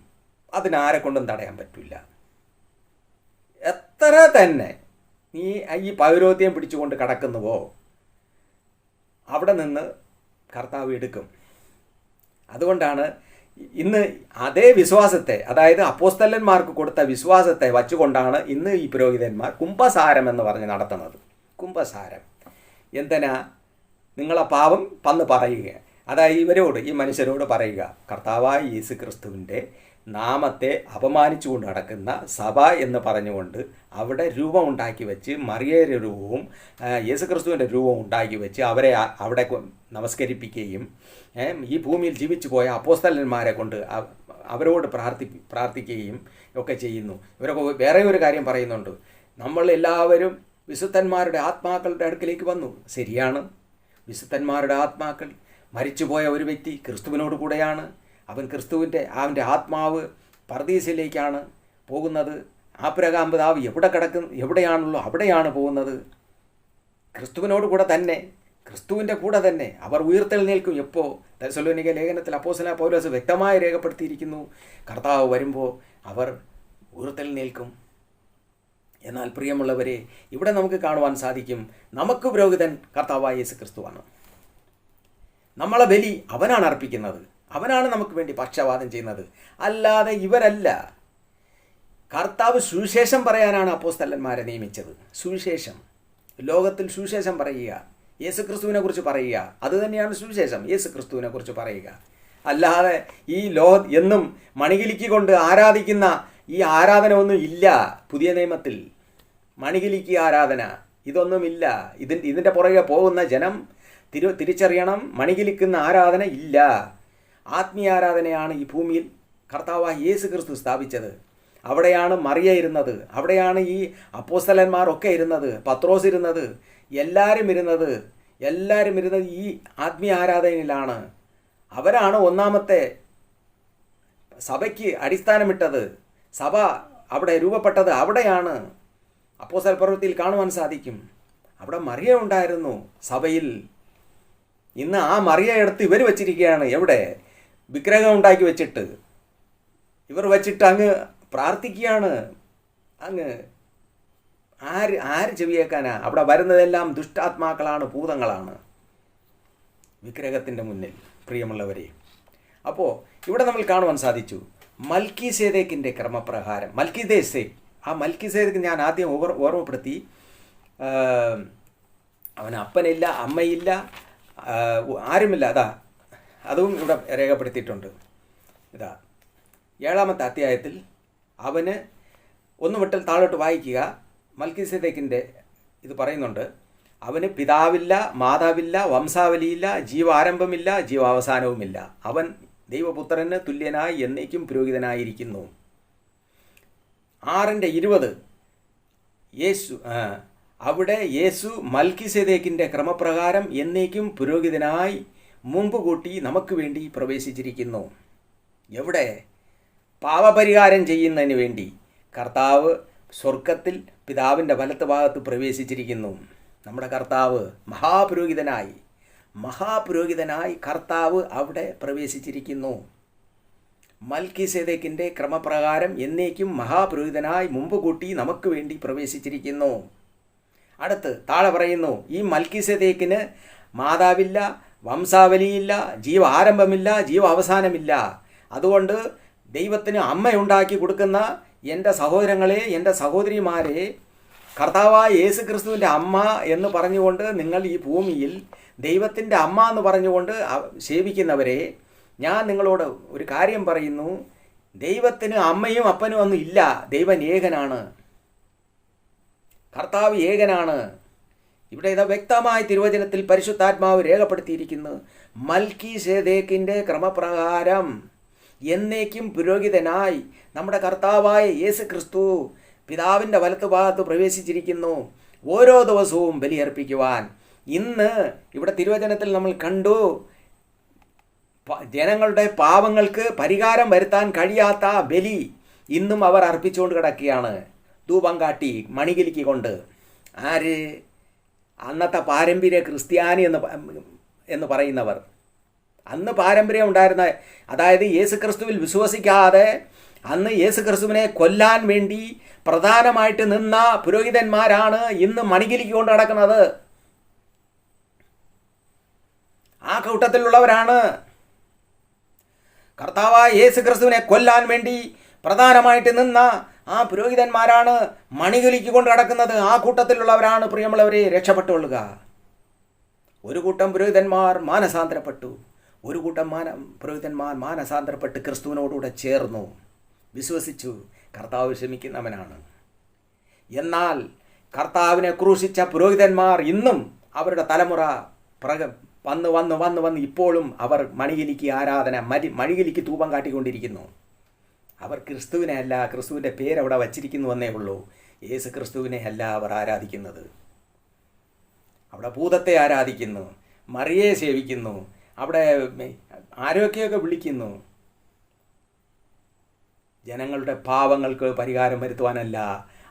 അതിനാരെ കൊണ്ടും തടയാൻ പറ്റില്ല. എത്ര തന്നെ നീ ഈ പൗരോഹിത്യം പിടിച്ചുകൊണ്ട് കിടക്കുന്നുവോ അവിടെ നിന്ന് കർത്താവ് എടുക്കും. അതുകൊണ്ടാണ് ഇന്ന് അതേ വിശ്വാസത്തെ, അതായത് അപ്പോസ്തലന്മാർക്ക് കൊടുത്ത വിശ്വാസത്തെ വച്ചുകൊണ്ടാണ് ഇന്ന് ഈ പുരോഹിതന്മാർ കുംഭസാരം എന്ന് പറഞ്ഞ് നടത്തുന്നത്. കുംഭസാരം എന്തിനാ? നിങ്ങളെ പാപം വന്ന് പറയുക. അതായത് ഇവരോട്, ഈ മനുഷ്യരോട് പറയുക, കർത്താവായ യേശുക്രിസ്തുവിൻ്റെ നാമത്തെ അപമാനിച്ചുകൊണ്ട് നടക്കുന്ന സഭ എന്ന് പറഞ്ഞുകൊണ്ട് അവിടെ രൂപം ഉണ്ടാക്കി വെച്ച്, മറിയയുടെ രൂപവും യേശുക്രിസ്തുവിൻ്റെ രൂപവും ഉണ്ടാക്കി വെച്ച് അവരെ അവിടെ നമസ്കരിപ്പിക്കുകയും ഈ ഭൂമിയിൽ ജീവിച്ചു പോയ അപ്പോസ്തലന്മാരെ കൊണ്ട് അവരോട് പ്രാർത്ഥിക്കുകയും ഒക്കെ ചെയ്യുന്നു. ഇവരൊക്കെ വേറെ ഒരു കാര്യം പറയുന്നുണ്ട്. നമ്മൾ എല്ലാവരും വിശുദ്ധന്മാരുടെ ആത്മാക്കളുടെ അടുക്കിലേക്ക് വന്നു. ശരിയാണ്, വിശുദ്ധന്മാരുടെ ആത്മാക്കൾ, മരിച്ചുപോയ ഒരു വ്യക്തി ക്രിസ്തുവിനോട് കൂടെയാണ്. അവൻ്റെ ആത്മാവ് പർദീസിലേക്കാണ് പോകുന്നത്. ആബ്രഹാം പിതാവ് എവിടെയാണല്ലോ അവിടെയാണ് പോകുന്നത്. ക്രിസ്തുവിനോട് കൂടെ തന്നെ, ക്രിസ്തുവിൻ്റെ കൂടെ തന്നെ അവർ ഉയർത്തെഴുന്നേൽക്കും. എപ്പോൾ? തെസ്സലോനിക്ക ലേഖനത്തിൽ അപ്പോസ്തലനായ പൗലോസ് വ്യക്തമായി രേഖപ്പെടുത്തിയിരിക്കുന്നു, കർത്താവ് വരുമ്പോൾ അവർ ഉയർത്തെഴുന്നേൽക്കും. എന്നാൽ പ്രിയമുള്ളവരെ, ഇവിടെ നമുക്ക് കാണുവാൻ സാധിക്കും, നമുക്ക് പുരോഹിതൻ കർത്താവായ യേശു ക്രിസ്തുവാണ്. നമ്മളെ ബലി അവനാണ് അർപ്പിക്കുന്നത്, അവനാണ് നമുക്ക് വേണ്ടി പക്ഷവാദം ചെയ്യുന്നത്, അല്ലാതെ ഇവരല്ല. കർത്താവ് സുവിശേഷം പറയാനാണ് അപ്പോസ്തലന്മാരെ നിയമിച്ചത്. സുവിശേഷം, ലോകത്തിൽ സുവിശേഷം പറയുക, യേശു ക്രിസ്തുവിനെ കുറിച്ച് പറയുക, അതുതന്നെയാണ് സുവിശേഷം. യേശു ക്രിസ്തുവിനെ കുറിച്ച് പറയുക. അല്ലാതെ ഈ എന്നും മണികിലിക്ക് കൊണ്ട് ആരാധിക്കുന്ന ഈ ആരാധന ഒന്നും ഇല്ല. പുതിയ നിയമത്തിൽ മണികിലിക്ക് ആരാധന ഇതൊന്നുമില്ല. ഇതിൻ്റെ പുറകെ പോകുന്ന ജനം തിരിച്ചറിയണം, മണികിലിക്കുന്ന ആരാധന ഇല്ല. ആത്മീയ ആരാധനയാണ് ഈ ഭൂമിയിൽ കർത്താവായ യേശു ക്രിസ്തു സ്ഥാപിച്ചത്. അവിടെയാണ് മറിയ ഇരുന്നത്, അവിടെയാണ് ഈ അപ്പോസ്തലന്മാരൊക്കെ ഇരുന്നത്, പത്രോസ് ഇരുന്നത്, എല്ലാവരും ഇരുന്നത് ഈ ആത്മീയ ആരാധനയിലാണ്. അവരാണ് ഒന്നാമത്തെ സഭയ്ക്ക് അടിസ്ഥാനമിട്ടത്. സഭ അവിടെ രൂപപ്പെട്ടത് അവിടെയാണ്. അപ്പോസ്തല പ്രവൃത്തിയിൽ കാണുവാൻ സാധിക്കും, അവിടെ മറിയ ഉണ്ടായിരുന്നു സഭയിൽ. ഇന്ന് ആ മറിയ എടുത്ത് ഇവർ വച്ചിരിക്കുകയാണ്. എവിടെ? വിഗ്രഹം ഉണ്ടാക്കി വെച്ചിട്ട് ഇവർ വച്ചിട്ട് അങ്ങ് പ്രാർത്ഥിക്കുകയാണ്. അങ്ങ് ആര് ചെവിയേക്കാനാ? അവിടെ വരുന്നതെല്ലാം ദുഷ്ടാത്മാക്കളാണ്, ഭൂതങ്ങളാണ് വിഗ്രഹത്തിൻ്റെ മുന്നിൽ. പ്രിയമുള്ളവരെ, അപ്പോൾ ഇവിടെ നമ്മൾ കാണുവാൻ സാധിച്ചു മൽക്കീസേദെക്കിൻ്റെ ക്രമപ്രകാരം. ആ മൽക്കീസേദെക്ക് ഞാൻ ആദ്യം ഓർമ്മപ്പെടുത്തി. അവന് അപ്പനില്ല, അമ്മയില്ല, ആരുമില്ല. അതും ഇവിടെ രേഖപ്പെടുത്തിയിട്ടുണ്ട്. 7-ാമത്തെ അധ്യായത്തിൽ അവന് ഒന്ന് വിട്ടൽ താഴോട്ട് വായിക്കുക. മൽക്കീസേദെക്കിൻ്റെ ഇത് പറയുന്നുണ്ട്. അവന് പിതാവില്ല, മാതാവില്ല, വംശാവലിയില്ല, ജീവാരംഭമില്ല, ജീവാവസാനവുമില്ല. അവൻ ദൈവപുത്രന് തുല്യനായി എന്നേക്കും പുരോഹിതനായിരിക്കുന്നു. 6:20 അവിടെ യേശു മൽക്കീസേദെക്കിൻ്റെ ക്രമപ്രകാരം എന്നേക്കും പുരോഹിതനായി മുമ്പ് കൂട്ടി നമുക്ക് വേണ്ടി പ്രവേശിച്ചിരിക്കുന്നു. എവിടെ? പാപപരിഹാരം ചെയ്യുന്നതിന് വേണ്ടി കർത്താവ് സ്വർഗത്തിൽ പിതാവിൻ്റെ വലത്ത് ഭാഗത്ത് പ്രവേശിച്ചിരിക്കുന്നു. നമ്മുടെ കർത്താവ് മഹാപുരോഹിതനായി കർത്താവ് അവിടെ പ്രവേശിച്ചിരിക്കുന്നു. മൽക്കീസേദെക്കിൻ്റെ ക്രമപ്രകാരം എന്നേക്കും മഹാപുരോഹിതനായി മുമ്പ് കൂട്ടി നമുക്ക് വേണ്ടി പ്രവേശിച്ചിരിക്കുന്നു. അടുത്ത് താഴെ പറയുന്നു, ഈ മൽക്കീസേദെക്കിന് മാതാവില്ല, വംശാവലിയില്ല, ജീവ ആരംഭമില്ല, ജീവ അവസാനമില്ല. അതുകൊണ്ട് ദൈവത്തിന് അമ്മയുണ്ടാക്കി കൊടുക്കുന്ന എൻ്റെ സഹോദരങ്ങളെ, എൻ്റെ സഹോദരിമാരെ, കർത്താവായ യേശു ക്രിസ്തുവിൻ്റെ അമ്മ എന്ന് പറഞ്ഞുകൊണ്ട് നിങ്ങൾ ഈ ഭൂമിയിൽ ദൈവത്തിൻ്റെ അമ്മ എന്ന് പറഞ്ഞുകൊണ്ട് സേവിക്കുന്നവരെ, ഞാൻ നിങ്ങളോട് ഒരു കാര്യം പറയുന്നു. ദൈവത്തിന് അമ്മയും അപ്പനും ഒന്നും ഇല്ല. ദൈവം ഏകനാണ്, കർത്താവ് ഏകനാണ്. ഇവിടെ വ്യക്തമായി തിരുവചനത്തിൽ പരിശുദ്ധാത്മാവ് രേഖപ്പെടുത്തിയിരിക്കുന്നു. മൽക്കീസേദെക്കിൻ്റെ ക്രമപ്രകാരം എന്നേക്കും പുരോഹിതനായി നമ്മുടെ കർത്താവായ യേശു ക്രിസ്തു പിതാവിൻ്റെ വലത്തുഭാഗത്ത് പ്രവേശിച്ചിരിക്കുന്നു. ഓരോ ദിവസവും ബലിയർപ്പിക്കുവാൻ. ഇന്ന് ഇവിടെ തിരുവചനത്തിൽ നമ്മൾ കണ്ടു, ജനങ്ങളുടെ പാപങ്ങൾക്ക് പരിഹാരം വരുത്താൻ കഴിയാത്ത ബലി ഇന്നും അവർ അർപ്പിച്ചുകൊണ്ട് കിടക്കുകയാണ്. ധൂപം കാട്ടി മണികിലിക്ക് കൊണ്ട്. ആര്? അന്നത്തെ പാരമ്പര്യ ക്രിസ്ത്യാനി എന്ന് പറയുന്നവർ. അന്ന് പാരമ്പര്യം ഉണ്ടായിരുന്ന, അതായത് യേശുക്രിസ്തുവിൽ വിശ്വസിക്കാതെ അന്ന് യേശുക്രിസ്തുവിനെ കൊല്ലാൻ വേണ്ടി പ്രധാനമായിട്ട് നിന്ന പുരോഹിതന്മാരാണ് ഇന്ന് മണികിലിക്ക് കൊണ്ട് നടക്കുന്നത്. ആ കൂട്ടത്തിലുള്ളവരാണ്. കർത്താവായ യേശുക്രിസ്തുവിനെ കൊല്ലാൻ വേണ്ടി പ്രധാനമായിട്ട് നിന്ന ആ പുരോഹിതന്മാരാണ് മണികിലിക്ക് കൊണ്ട് നടക്കുന്നത്. ആ കൂട്ടത്തിലുള്ളവരാണ് പ്രിയമുള്ളവരെ രക്ഷപ്പെട്ടുകൊള്ളുക. ഒരു കൂട്ടം പുരോഹിതന്മാർ മാനസാന്തരപ്പെട്ടു. ഒരു കൂട്ടം പുരോഹിതന്മാർ മാനസാന്തരപ്പെട്ട് ക്രിസ്തുവിനോടുകൂടെ ചേർന്നു, വിശ്വസിച്ചു. കർത്താവ് ക്ഷമിക്കുന്നവനാണ്. എന്നാൽ കർത്താവിനെ ക്രൂശിച്ച പുരോഹിതന്മാർ ഇന്നും അവരുടെ തലമുറ വന്ന് ഇപ്പോഴും അവർ മണികിലിക്ക് ആരാധന, മണികിലിക്ക് ധൂപം കാട്ടിക്കൊണ്ടിരിക്കുന്നു. അവർ ക്രിസ്തുവിനെ അല്ല, ക്രിസ്തുവിൻ്റെ പേരവിടെ വച്ചിരിക്കുന്നുവെന്നേ ഉള്ളൂ. യേശു ക്രിസ്തുവിനെ അല്ല അവർ ആരാധിക്കുന്നത്. അവിടെ ഭൂതത്തെ ആരാധിക്കുന്നു, മറിയെ സേവിക്കുന്നു, അവിടെ ആരോഗ്യമൊക്കെ വിളിക്കുന്നു. ജനങ്ങളുടെ പാവങ്ങൾക്ക് പരിഹാരം വരുത്തുവാനല്ല.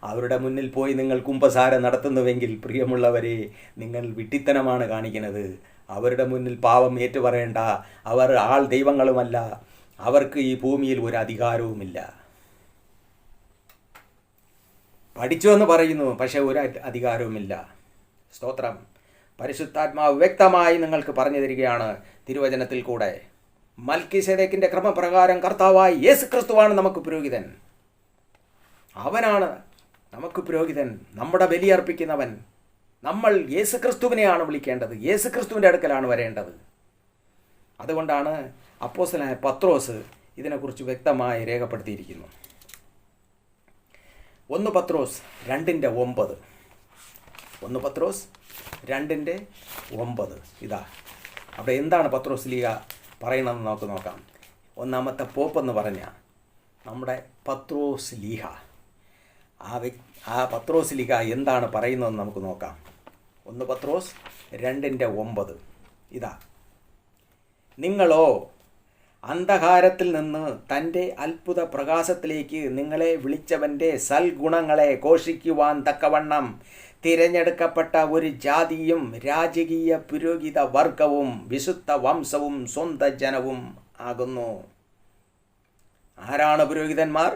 അവരുടെ മുന്നിൽ പോയി നിങ്ങൾ കുമ്പസാരം നടത്തുന്നുവെങ്കിൽ പ്രിയമുള്ളവരെ, നിങ്ങൾ വിഡ്ഢിത്തനമാണ് കാണിക്കുന്നത്. അവരുടെ മുന്നിൽ പാവം ഏറ്റുപറയേണ്ട. അവർ ആൾ ദൈവങ്ങളുമല്ല. അവർക്ക് ഈ ഭൂമിയിൽ ഒരു അധികാരവുമില്ല. പഠിച്ചു എന്ന് പറയുന്നു, പക്ഷേ ഒരു അധികാരവുമില്ല. സ്തോത്രം. പരിശുദ്ധാത്മാവ് വ്യക്തമായി നിങ്ങൾക്ക് പറഞ്ഞു തരികയാണ് തിരുവചനത്തിൽ കൂടെ. മൽക്കീസേദെക്കിൻ്റെ ക്രമപ്രകാരം കർത്താവായ യേശു ക്രിസ്തുവാണ് നമുക്ക് പുരോഹിതൻ. അവനാണ് നമുക്ക് പുരോഹിതൻ, നമ്മുടെ ബലിയർപ്പിക്കുന്നവൻ. നമ്മൾ യേശു ക്രിസ്തുവിനെയാണ് വിളിക്കേണ്ടത്, യേശു ക്രിസ്തുവിൻ്റെ അടുക്കലാണ് വരേണ്ടത്. അതുകൊണ്ടാണ് അപ്പോസ്തലനായ പത്രോസ് ഇതിനെക്കുറിച്ച് വ്യക്തമായി രേഖപ്പെടുത്തിയിരിക്കുന്നു. 1 പത്രോസ് 2:9. 1 പത്രോസ് 2:9. ഇതാ അവിടെ എന്താണ് പത്രോസ് ലീഗ പറയണമെന്ന് നമുക്ക് നോക്കാം. ഒന്നാമത്തെ പോപ്പെന്ന് പറഞ്ഞ നമ്മുടെ പത്രോസ് ലീഹ, ആ പത്രോസ് ലീഗ എന്താണ് പറയുന്നതെന്ന് നമുക്ക് നോക്കാം. 1 പത്രോസ് 2:9. ഇതാ, നിങ്ങളോ അന്ധകാരത്തിൽ നിന്ന് തൻ്റെ അത്ഭുത പ്രകാശത്തിലേക്ക് നിങ്ങളെ വിളിച്ചവൻ്റെ സൽഗുണങ്ങളെ ഘോഷിക്കുവാൻ തക്കവണ്ണം തിരഞ്ഞെടുക്കപ്പെട്ട ഒരു ജാതിയും രാജകീയ പുരോഹിത വർഗവും വിശുദ്ധ വംശവും സ്വന്തം ജനവും ആകുന്നു. ആരാണ് പുരോഹിതന്മാർ?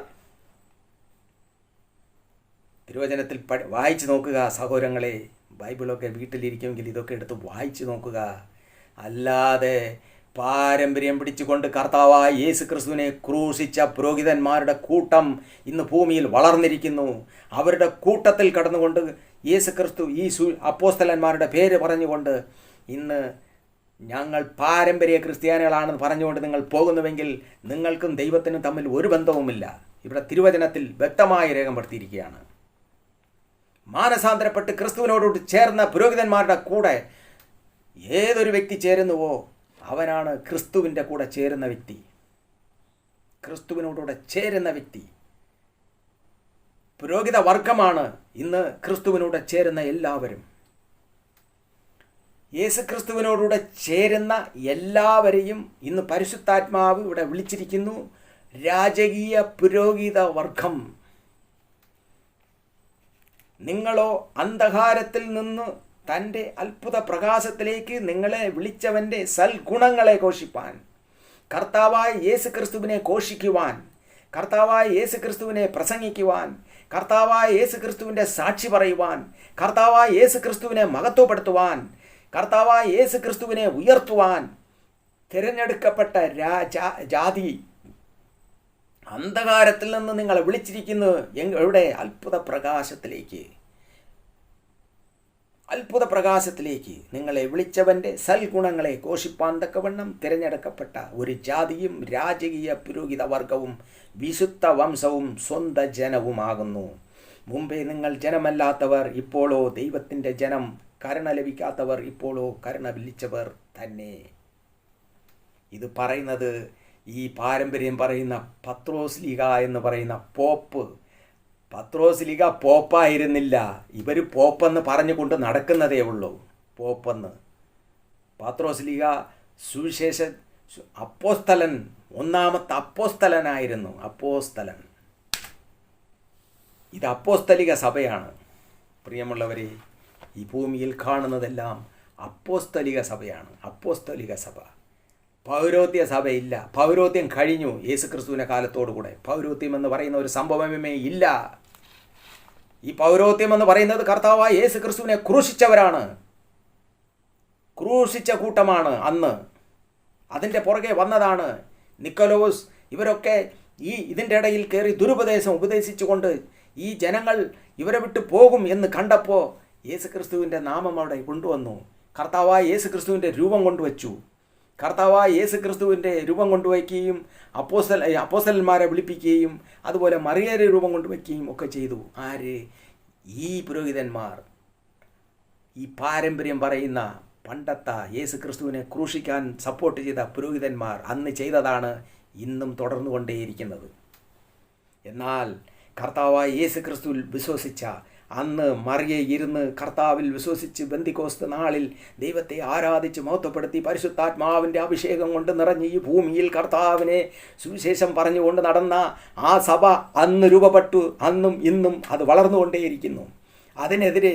തിരുവചനത്തിൽ വായിച്ചു നോക്കുക സഹോദരങ്ങളെ. ബൈബിളൊക്കെ വീട്ടിലിരിക്കുമെങ്കിൽ ഇതൊക്കെ എടുത്ത് വായിച്ചു നോക്കുക. അല്ലാതെ പാരമ്പര്യം പിടിച്ചുകൊണ്ട് കർത്താവായ യേശു ക്രിസ്തുവിനെ ക്രൂശിച്ച പുരോഹിതന്മാരുടെ കൂട്ടം ഇന്ന് ഭൂമിയിൽ വളർന്നിരിക്കുന്നു. അവരുടെ കൂട്ടത്തിൽ കടന്നുകൊണ്ട് യേശു ക്രിസ്തു ഈ അപ്പോസ്തലന്മാരുടെ പേര് പറഞ്ഞുകൊണ്ട് ഇന്ന് ഞങ്ങൾ പാരമ്പര്യ ക്രിസ്ത്യാനികളാണെന്ന് പറഞ്ഞുകൊണ്ട് നിങ്ങൾ പോകുന്നുവെങ്കിൽ നിങ്ങൾക്കും ദൈവത്തിനും തമ്മിൽ ഒരു ബന്ധവുമില്ല. ഇവിടെ തിരുവചനത്തിൽ വ്യക്തമായി രേഖപ്പെടുത്തിയിരിക്കുകയാണ്. മാനസാന്തരപ്പെട്ട് ക്രിസ്തുവിനോട് ചേർന്ന പുരോഹിതന്മാരുടെ കൂടെ ഏതൊരു വ്യക്തി ചേരുന്നുവോ അവനാണ് ക്രിസ്തുവിൻ്റെ കൂടെ ചേരുന്ന വ്യക്തി. ക്രിസ്തുവിനോടുകൂടെ ചേരുന്ന വ്യക്തി പുരോഹിത വർഗമാണ് ഇന്ന് ക്രിസ്തുവിനോട് ചേരുന്ന എല്ലാവരും. യേശു ക്രിസ്തുവിനോടുകൂടെ ചേരുന്ന എല്ലാവരെയും ഇന്ന് പരിശുദ്ധാത്മാവ് ഇവിടെ വിളിച്ചിരിക്കുന്നു രാജകീയ പുരോഹിത വർഗം. നിങ്ങളോ അന്ധകാരത്തിൽ നിന്ന് തൻ്റെ അത്ഭുത പ്രകാശത്തിലേക്ക് നിങ്ങളെ വിളിച്ചവൻ്റെ സൽഗുണങ്ങളെ ഘോഷിപ്പാൻ, കർത്താവായ യേശു ക്രിസ്തുവിനെ ഘോഷിക്കുവാൻ, കർത്താവായ യേശു ക്രിസ്തുവിനെ പ്രസംഗിക്കുവാൻ, കർത്താവായ യേശു ക്രിസ്തുവിൻ്റെ സാക്ഷി പറയുവാൻ, കർത്താവായ യേശു ക്രിസ്തുവിനെ മഹത്വപ്പെടുത്തുവാൻ, കർത്താവായ യേശു ക്രിസ്തുവിനെ ഉയർത്തുവാൻ തിരഞ്ഞെടുക്കപ്പെട്ട ജാതി. അന്ധകാരത്തിൽ നിന്ന് നിങ്ങളെ വിളിച്ചിരിക്കുന്നു എവിടെ? അത്ഭുത പ്രകാശത്തിലേക്ക് നിങ്ങളെ വിളിച്ചവൻ്റെ സൽഗുണങ്ങളെ ഘോഷിപ്പാൻ തക്കവണ്ണം തിരഞ്ഞെടുക്കപ്പെട്ട ഒരു ജാതിയും രാജകീയ പുരോഹിത വർഗവും വിശുദ്ധ വംശവും സ്വന്തം ജനവുമാകുന്നു. മുമ്പേ നിങ്ങൾ ജനമല്ലാത്തവർ, ഇപ്പോഴോ ദൈവത്തിൻ്റെ ജനം; കരുണ ലഭിക്കാത്തവർ, ഇപ്പോഴോ കരുണ ലഭിച്ചവർ തന്നെ. ഇത് പറയുന്നത് ഈ പാരമ്പര്യം പറയുന്ന പത്രോസ് ലീഗ എന്ന് പറയുന്ന പോപ്പ്. പത്രോസ് ലീഗ പോപ്പായിരുന്നില്ല. ഇവർ പോപ്പെന്ന് പറഞ്ഞുകൊണ്ട് നടക്കുന്നതേ ഉള്ളൂ. പോപ്പെന്ന്. പത്രോസ് ലീഗ സുവിശേഷ അപ്പോസ്തലൻ, ഒന്നാമത്തെ അപ്പോസ്തലനായിരുന്നു. അപ്പോസ്തലൻ. ഇത് അപ്പോസ്തലിക സഭയാണ്. പ്രിയമുള്ളവരെ, ഈ ഭൂമിയിൽ കാണുന്നതെല്ലാം അപ്പോസ്തലിക സഭയാണ്. അപ്പോസ്തലിക സഭ. പൗരോത്യ സഭയില്ല. പൗരോത്യം കഴിഞ്ഞു യേശുക്രിസ്തുവിൻ്റെ കാലത്തോടുകൂടെ. പൗരോത്യം എന്ന് പറയുന്ന ഒരു സംഭവമേ ഇല്ല. ഈ പൗരോത്യം എന്ന് പറയുന്നത് കർത്താവായ യേശുക്രിസ്തുവിനെ ക്രൂശിച്ചവരാണ്. ക്രൂശിച്ച കൂട്ടമാണ് അന്ന്. അതിൻ്റെ പുറകെ വന്നതാണ് നിക്കോലോസ്. ഇവരൊക്കെ ഇതിൻ്റെ ഇടയിൽ കയറി ദുരുപദേശം ഉപദേശിച്ചുകൊണ്ട് ഈ ജനങ്ങൾ ഇവരെ വിട്ട് പോകും എന്ന് കണ്ടപ്പോൾ യേശുക്രിസ്തുവിൻ്റെ നാമം അവിടെ കൊണ്ടുവന്നു. കർത്താവായ യേശുക്രിസ്തുവിൻ്റെ രൂപം കൊണ്ടുവച്ചു. കർത്താവായ യേശുക്രിസ്തുവിൻ്റെ രൂപം കൊണ്ടുവയ്ക്കുകയും അപ്പോസ്തലന്മാരെ വിളിപ്പിക്കുകയും അതുപോലെ മറിയയുടെ രൂപം കൊണ്ടുവയ്ക്കുകയും ഒക്കെ ചെയ്തു. ആര്? ഈ പുരോഹിതന്മാർ. ഈ പാരമ്പര്യം പറയുന്ന പണ്ടത്തെ യേശുക്രിസ്തുവിനെ ക്രൂശിക്കാൻ സപ്പോർട്ട് ചെയ്ത പുരോഹിതന്മാർ അന്ന് ചെയ്തതാണ് ഇന്നും തുടർന്നു കൊണ്ടേയിരിക്കുന്നത്. എന്നാൽ കർത്താവായ യേശു ക്രിസ്തുവിൽ വിശ്വസിച്ച അന്ന് മറിയെ ഇരുന്ന് കർത്താവിൽ വിശ്വസിച്ച് ബന്തിക്കോസ്ത് നാളിൽ ദൈവത്തെ ആരാധിച്ച് മഹത്വപ്പെടുത്തി പരിശുദ്ധാത്മാവിൻ്റെ അഭിഷേകം കൊണ്ട് നിറഞ്ഞ് ഈ ഭൂമിയിൽ കർത്താവിനെ സുവിശേഷം പറഞ്ഞുകൊണ്ട് നടന്ന ആ സഭ അന്ന് രൂപപ്പെട്ടു. അന്നും ഇന്നും അത് വളർന്നുകൊണ്ടേയിരിക്കുന്നു. അതിനെതിരെ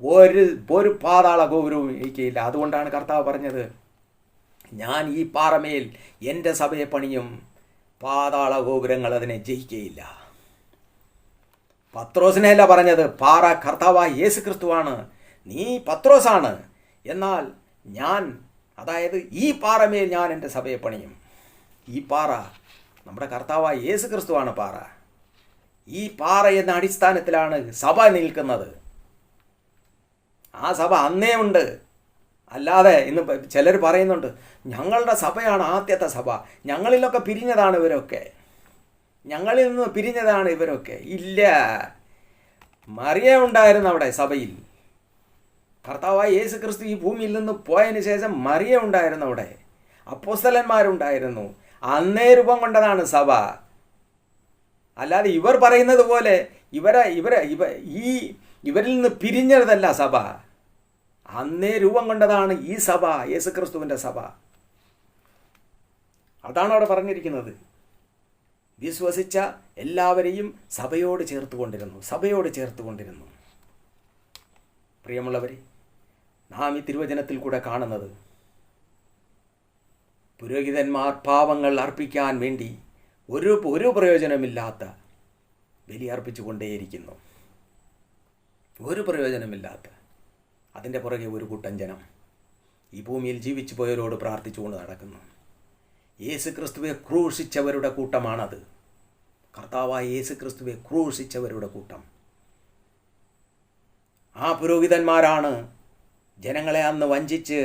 ഒരു പാതാള ഗോപുരവും ഇരിക്കുകയില്ല. അതുകൊണ്ടാണ് കർത്താവ് പറഞ്ഞത്, ഞാൻ ഈ പാറമേൽ എൻ്റെ സഭയെ പണിയും, പാതാള ഗോപുരങ്ങൾ അതിനെ ജയിക്കുകയില്ല. പത്രോസിനെയല്ല പറഞ്ഞത്, പാറ കർത്താവായ യേശു ക്രിസ്തുവാണ്, നീ പത്രോസാണ്, എന്നാൽ ഞാൻ, അതായത് ഈ പാറമേൽ ഞാൻ എൻ്റെ സഭയെ പണിയും. ഈ പാറ നമ്മുടെ കർത്താവായ യേശു ക്രിസ്തുവാണ് പാറ. ഈ പാറ എന്ന അടിസ്ഥാനത്തിലാണ് സഭ നിൽക്കുന്നത്. ആ സഭ അന്നേ ഉണ്ട്. അല്ലാതെ ഇന്ന് ചിലർ പറയുന്നുണ്ട്, ഞങ്ങളുടെ സഭയാണ് ആദ്യത്തെ സഭ, ഞങ്ങളിലൊക്കെ പിരിഞ്ഞതാണ് ഇവരൊക്കെ, ഞങ്ങളിൽ നിന്ന് പിരിഞ്ഞതാണ് ഇവരൊക്കെ. ഇല്ല, മറിയ ഉണ്ടായിരുന്നു അവിടെ സഭയിൽ. കർത്താവായ യേശു ക്രിസ്തു ഈ ഭൂമിയിൽ നിന്ന് പോയതിന് ശേഷം മറിയ ഉണ്ടായിരുന്നു അവിടെ, അപ്പോസ്തലന്മാരുണ്ടായിരുന്നു. അന്നേ രൂപം കൊണ്ടതാണ് സഭ. അല്ലാതെ ഇവർ പറയുന്നത് പോലെ ഇവരിൽ നിന്ന് പിരിഞ്ഞതല്ല സഭ. അന്നേ രൂപം കൊണ്ടതാണ് ഈ സഭ, യേശു ക്രിസ്തുവിൻ്റെ സഭ. അതാണ് അവിടെ പറഞ്ഞിരിക്കുന്നത്. വിശ്വസിച്ച എല്ലാവരെയും സഭയോട് ചേർത്തുകൊണ്ടിരുന്നു. പ്രിയമുള്ളവരെ, നാം ഈ തിരുവചനത്തിൽ കൂടെ കാണുന്നത്, പുരോഹിതന്മാർ പാവങ്ങൾ അർപ്പിക്കാൻ വേണ്ടി ഒരു പ്രയോജനമില്ലാത്ത ബലി അർപ്പിച്ചുകൊണ്ടേയിരിക്കുന്നു. ഒരു പ്രയോജനമില്ലാത്ത, അതിൻ്റെ പുറകെ ഒരു കൂട്ടം ജനം ഈ ഭൂമിയിൽ ജീവിച്ചു പോയവരോട് പ്രാർത്ഥിച്ചുകൊണ്ട് നടക്കുന്നു. യേശു ക്രിസ്തുവെ ക്രൂശിച്ചവരുടെ കൂട്ടമാണത്. കർത്താവായ യേശു ക്രിസ്തുവെ ക്രൂശിച്ചവരുടെ കൂട്ടം. ആ പുരോഹിതന്മാരാണ് ജനങ്ങളെ അന്ന് വഞ്ചിച്ച്,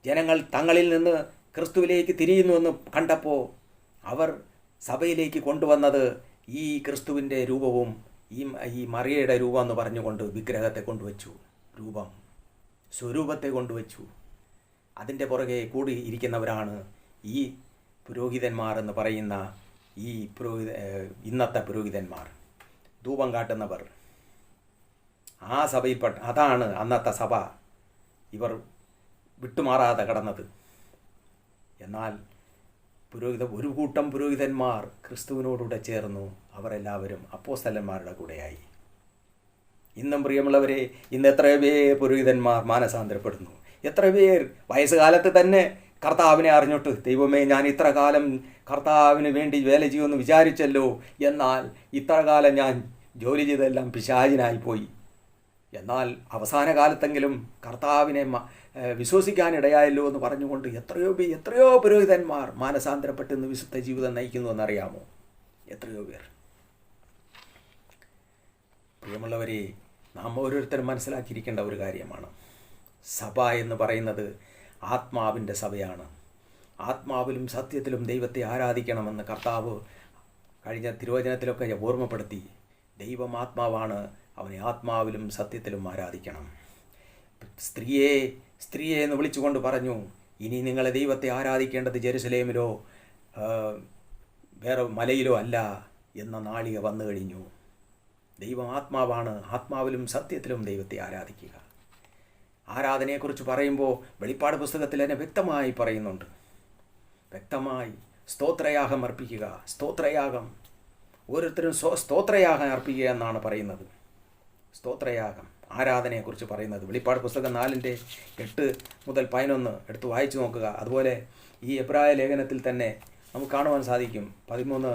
ജനങ്ങൾ തങ്ങളിൽ നിന്ന് ക്രിസ്തുവിലേക്ക് തിരിയുന്നുവെന്ന് കണ്ടപ്പോൾ അവർ സഭയിലേക്ക് കൊണ്ടുവന്നത് ഈ ക്രിസ്തുവിൻ്റെ രൂപവും ഈ മറിയയുടെ രൂപം എന്ന് പറഞ്ഞുകൊണ്ട് വിഗ്രഹത്തെ കൊണ്ടുവച്ചു, സ്വരൂപത്തെ കൊണ്ടുവച്ചു. അതിൻ്റെ പുറകെ കൂടി ഇരിക്കുന്നവരാണ് ഈ പുരോഹിതന്മാർ എന്ന് പറയുന്ന ഇന്നത്തെ പുരോഹിതന്മാർ, ധൂപം കാട്ടുന്നവർ. ആ സഭയിൽപ്പെട്ട, അതാണ് അന്നത്തെ സഭ ഇവർ വിട്ടുമാറാതെ കടന്നത്. എന്നാൽ ഒരു കൂട്ടം പുരോഹിതന്മാർ ക്രിസ്തുവിനോടുകൂടെ ചേർന്നു. അവരെല്ലാവരും അപ്പോസ്തലന്മാരുടെ കൂടെയായി. ഇന്നും പ്രിയമുള്ളവരെ, ഇന്ന് എത്രയോ പേർ പുരോഹിതന്മാർ മാനസാന്തരപ്പെടുന്നു. എത്ര പേർ വയസ്സുകാലത്ത് തന്നെ കർത്താവിനെ അറിഞ്ഞിട്ട്, ദൈവമേ, ഞാൻ ഇത്ര കാലം കർത്താവിന് വേണ്ടി വേല ചെയ്യുമെന്ന് വിചാരിച്ചല്ലോ, എന്നാൽ ഇത്ര കാലം ഞാൻ ജോലി ചെയ്തെല്ലാം പിശാചിനായിപ്പോയി. എന്നാൽ അവസാന കാലത്തെങ്കിലും കർത്താവിനെ വിശ്വസിക്കാനിടയായല്ലോ എന്ന് പറഞ്ഞുകൊണ്ട് എത്രയോ പുരോഹിതന്മാർ മാനസാന്തരപ്പെട്ട് ഇന്ന് വിശുദ്ധ ജീവിതം നയിക്കുന്നു എന്നറിയാമോ? എത്രയോ പേർ. പ്രിയമുള്ളവരെ, നാം ഓരോരുത്തരും മനസ്സിലാക്കിയിരിക്കേണ്ട ഒരു കാര്യമാണ്, സഭ എന്ന് പറയുന്നത് ആത്മാവിൻ്റെ സഭയാണ്. ആത്മാവിലും സത്യത്തിലും ദൈവത്തെ ആരാധിക്കണമെന്ന് കർത്താവ് കഴിഞ്ഞ തിരുവചനത്തിലൊക്കെ ഓർമ്മപ്പെടുത്തി. ദൈവം ആത്മാവാണ്, അവനെ ആത്മാവിലും സത്യത്തിലും ആരാധിക്കണം. സ്ത്രീയെ എന്ന് വിളിച്ചുകൊണ്ട് പറഞ്ഞു, ഇനി നിങ്ങളെ ദൈവത്തെ ആരാധിക്കേണ്ടത് ജെറുസലേമിലോ വേറെ മലയിലോ അല്ല എന്ന നാളിക വന്നു കഴിഞ്ഞു. ദൈവം ആത്മാവാണ്, ആത്മാവിലും സത്യത്തിലും ദൈവത്തെ ആരാധിക്കുക. ആരാധനയെക്കുറിച്ച് പറയുമ്പോൾ വെളിപ്പാട് പുസ്തകത്തിൽ തന്നെ വ്യക്തമായി പറയുന്നുണ്ട്. വ്യക്തമായി സ്തോത്രയാഗം അർപ്പിക്കുക. സ്തോത്രയാഗം, ഓരോരുത്തരും സ്തോത്രയാഗം അർപ്പിക്കുക എന്നാണ് പറയുന്നത്. സ്തോത്രയാഗം, ആരാധനയെക്കുറിച്ച് പറയുന്നത് വെളിപ്പാട് പുസ്തകം 4:8-11 എടുത്ത് വായിച്ചു നോക്കുക. അതുപോലെ ഈ എബ്രായ ലേഖനത്തിൽ തന്നെ നമുക്ക് കാണുവാൻ സാധിക്കും. 13